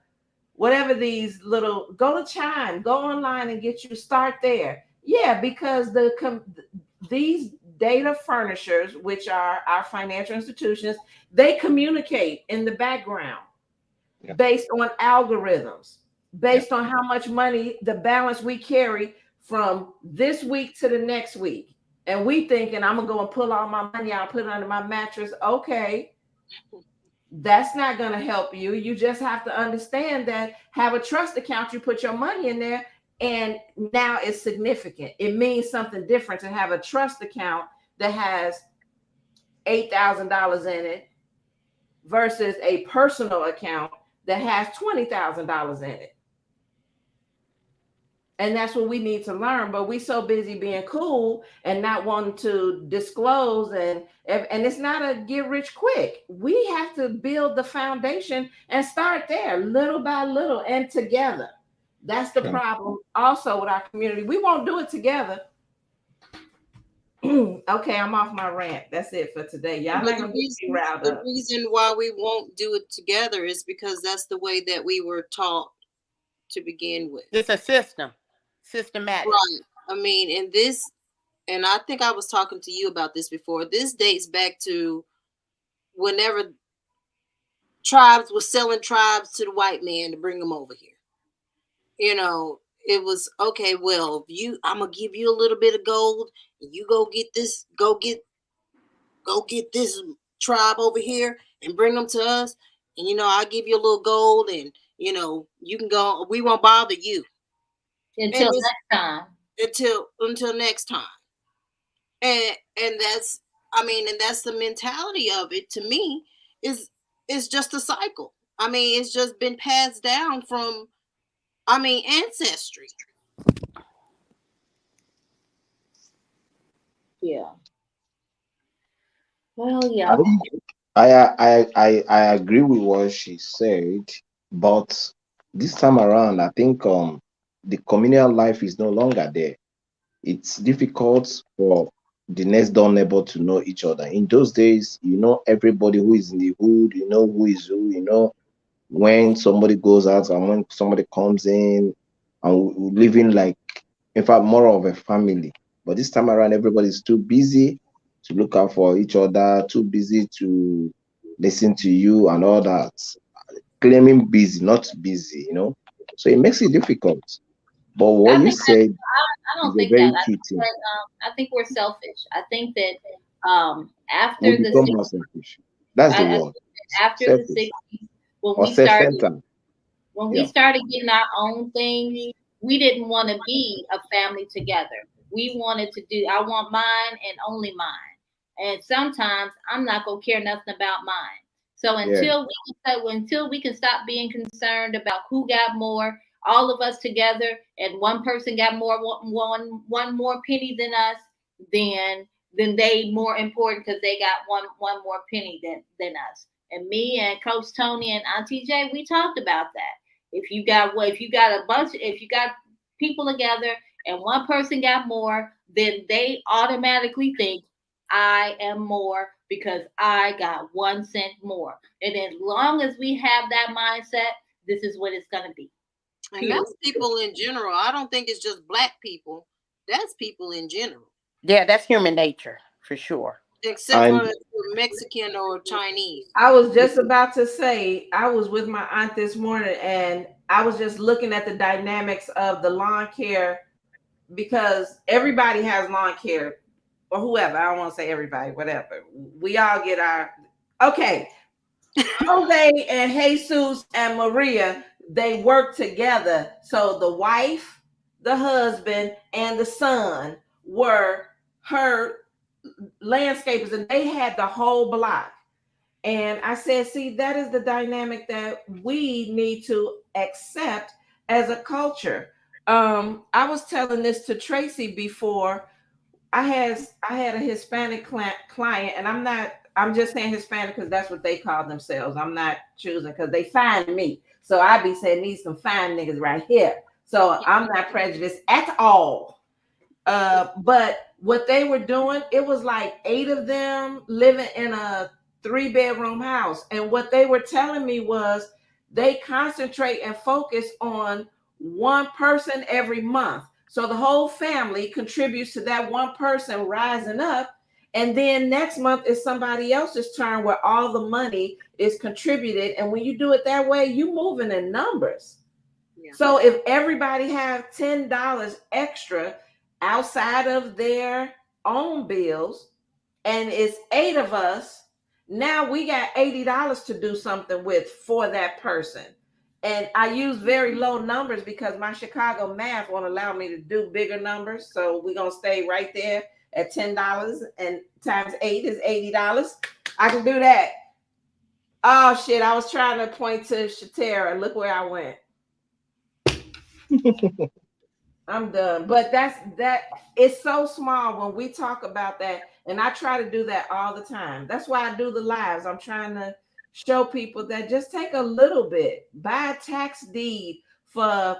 whatever go to Chime, go online and start there. Yeah, because these data furnishers, which are our financial institutions, they communicate in the background based on algorithms. Based on how much money, the balance we carry from this week to the next week. And we thinking, I'm going to go and pull all my money out, put it under my mattress. Okay. That's not going to help you. You just have to understand that have a trust account, you put your money in there, and now it's significant. It means something different to have a trust account that has $8,000 in it versus a personal account that has $20,000 in it. And that's what we need to learn. But we so busy being cool and not wanting to disclose, and it's not a get rich quick. We have to build the foundation and start there little by little and together. That's the problem also with our community. We won't do it together. Okay, I'm off my rant. That's it for today. Y'all not gonna be riled up. The reason why we won't do it together is because that's the way that we were taught to begin with. It's a systematic. Right. I mean, and I think I was talking to you about this before. This dates back to whenever tribes were selling tribes to the white man to bring them over here. You know, it was okay. Well, I'm gonna give you a little bit of gold, and you go get this tribe over here and bring them to us. And I'll give you a little gold, and you can go. We won't bother you until next time. Until next time. And that's the mentality of it. To me, is just a cycle. I mean, it's just been passed down from ancestry. Yeah. Well, yeah. I agree with what she said, but this time around, I think the communal life is no longer there. It's difficult for the next door neighbor to know each other. In those days, everybody who is in the hood, who is who, when somebody goes out and when somebody comes in, and living like, in fact, more of a family. But this time around, everybody's too busy to look out for each other, too busy to listen to you and all that. Claiming busy, not busy, So it makes it difficult. But what you said, I don't think that. I think we're selfish. I think that after the 60s, that's the word. After the 60s, when we started getting our own things, we didn't want to be a family together. We wanted to I want mine and only mine. And sometimes I'm not gonna care nothing about mine. So until we can stop being concerned about who got more, all of us together, and one person got more one more penny than us, then they more important because they got one more penny than us. And me and Coach Tony and Auntie J, we talked about that. If you got people together and one person got more, then they automatically think I am more because I got 1 cent more. And as long as we have that mindset, this is what it's going to be. And that's people in general. I don't think it's just Black people. That's people in general. Yeah, that's human nature for sure. Except for Mexican or Chinese. I was just about to say, I was with my aunt this morning and I was just looking at the dynamics of the lawn care, because everybody has lawn care, or whoever. I don't want to say everybody, whatever. We all get okay. Jose and Jesus and Maria, they work together. So the wife, the husband, and the son were her landscapers, and they had the whole block. And I said, see, that is the dynamic that we need to accept as a culture. I was telling this to Tracy before. I had a Hispanic client, and I'm just saying Hispanic because that's what they call themselves. I'm not choosing because they find me. So I be saying, need some fine niggas right here. So I'm not prejudiced at all. But what they were doing, it was like 8 of them living in a 3-bedroom house. And what they were telling me was they concentrate and focus on one person every month. So the whole family contributes to that one person rising up. And then next month is somebody else's turn where all the money is contributed. And when you do it that way, you moving in numbers. Yeah. So if everybody have $10 extra outside of their own bills, and it's 8 of us. Now we got $80 to do something with for that person. And I use very low numbers because my Chicago math won't allow me to do bigger numbers. So we're going to stay right there at $10, and times 8 is $80. I can do that. Oh shit, I was trying to point to Shatera. Look where I went. I'm done. But that it's so small when we talk about that. And I try to do that all the time. That's why I do the lives. I'm trying to show people that just take a little bit, buy a tax deed for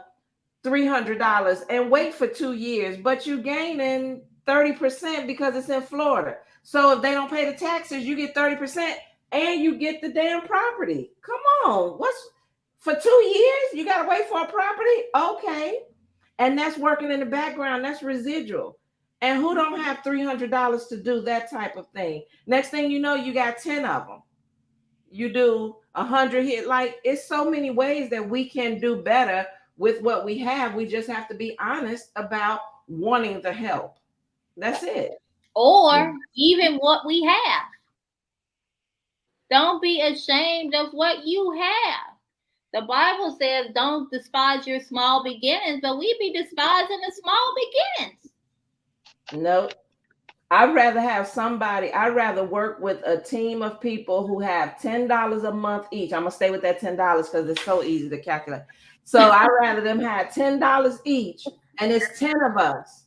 $300 and wait for 2 years, but you gaining 30% because it's in Florida. So if they don't pay the taxes, you get 30% and you get the damn property. Come on. What's for 2 years? You got to wait for a property? Okay. And that's working in the background. That's residual. And who don't have $300 to do that type of thing? Next thing you know, you got 10 of them. You do 100 here. Like, it's so many ways that we can do better with what we have. We just have to be honest about wanting the help. That's it. Or even what we have. Don't be ashamed of what you have. The Bible says don't despise your small beginnings, but we be despising the small beginnings. No, I'd rather work with a team of people who have $10 a month each. I'm going to stay with that $10 because it's so easy to calculate. So I'd rather them have $10 each, and it's 10 of us,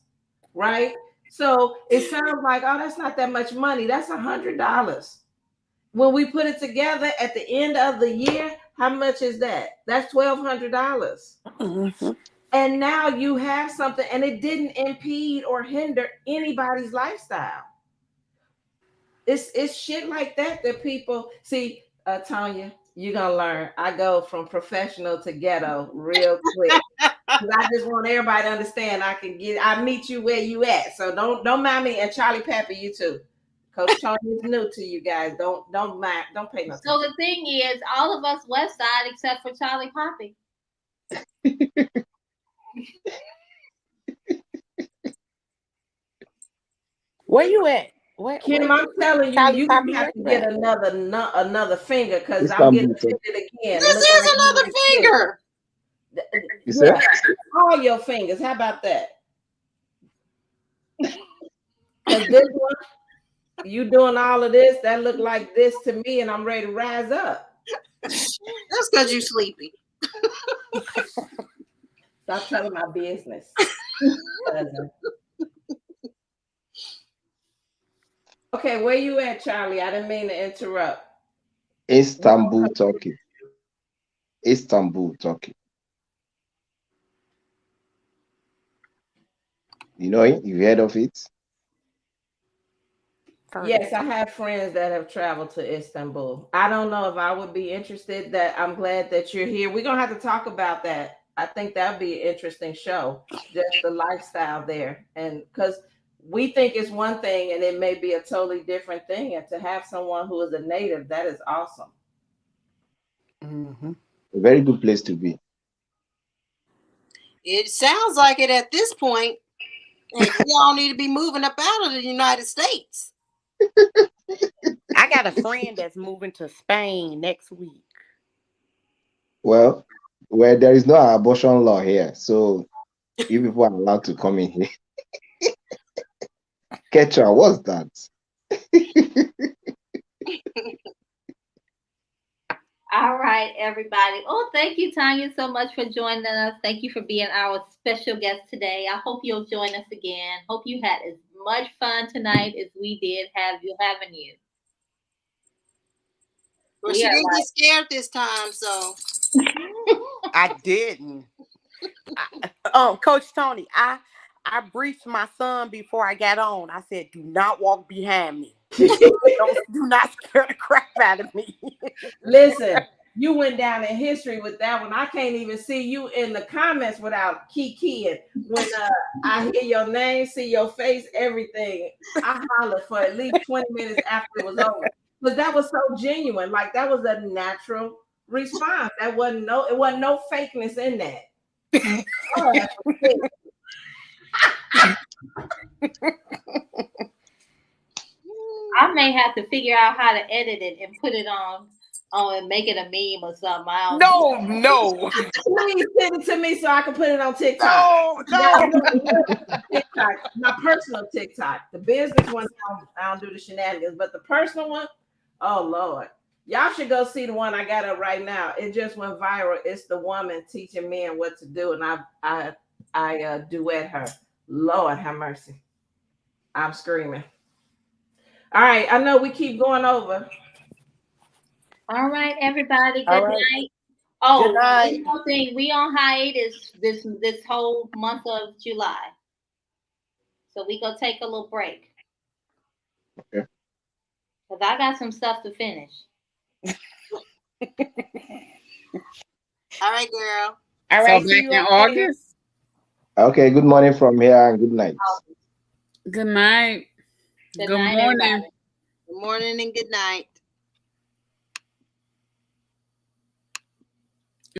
right? So it sounds like, oh, that's not that much money. That's $100. When we put it together at the end of the year, how much is that? That's $1,200. Mm-hmm. And now you have something, and it didn't impede or hinder anybody's lifestyle. It's shit like that people see. Tanya, you're gonna learn. I go from professional to ghetto real quick. I just want everybody to understand I meet you where you at. So don't mind me, and Charlie Pepper, you too. Coach Tony is new to you guys. Don't mind. Don't pay no attention. So the thing is, all of us West Side except for Charlie Poppy. Where you at? Kim, I'm telling you, you have to get another finger because I'm getting offended again. This is another finger. Yeah, all your fingers. How about that? Because this one, you doing all of this, that look like this to me, and I'm ready to rise up. That's because you're sleepy. Stop telling my business. Okay, where you at, Charlie? I didn't mean to interrupt. Istanbul, Turkey. Istanbul, Turkey. You know it? You heard of it? Yes, I have friends that have traveled to Istanbul. I don't know if I would be interested. That I'm glad that you're here. We're gonna have to talk about that. I think that'd be an interesting show, just the lifestyle there. And because we think it's one thing and it may be a totally different thing. And to have someone who is a native, that is awesome. Mm-hmm. A very good place to be. It sounds like it at this point. And y'all need to be moving up out of the United States. I got a friend that's moving to Spain next week. Well, there is no abortion law here, so you people are allowed to come in here. Ketra, what's that? All right, everybody. Oh, thank you, Tanya, so much for joining us. Thank you for being our special guest today. I hope you'll join us again. Hope you had as much fun tonight as we did having you. Well, she didn't get scared this time, so. I didn't. Coach Tony, I briefed my son before I got on. I said, do not walk behind me. do not scare the crap out of me. Listen, you went down in history with that one. I can't even see you in the comments without kikiing. When I hear your name, see your face, everything, I hollered for at least 20 minutes after it was over. Because that was so genuine. Like, that was a natural response. It wasn't no fakeness in that. Oh, I may have to figure out how to edit it and put it on and make it a meme or something. I don't No. Please send it to me so I can put it on TikTok. No. TikTok, my personal TikTok. The business one, I don't do the shenanigans, but the personal one, oh Lord. Y'all should go see the one I got up right now. It just went viral. It's the woman teaching men what to do, and I duet her. Lord have mercy. I'm screaming. All right, I know we keep going over. All right, everybody. Good All right. night. Oh, Good night. one more thing. We on hiatus this whole month of July. So we go take a little break. Okay. Because I got some stuff to finish. All right, girl. All So right. back See you in all later. August. Okay, good morning from here and good night. Good night. Good Good night, morning. everybody. Good morning and good night.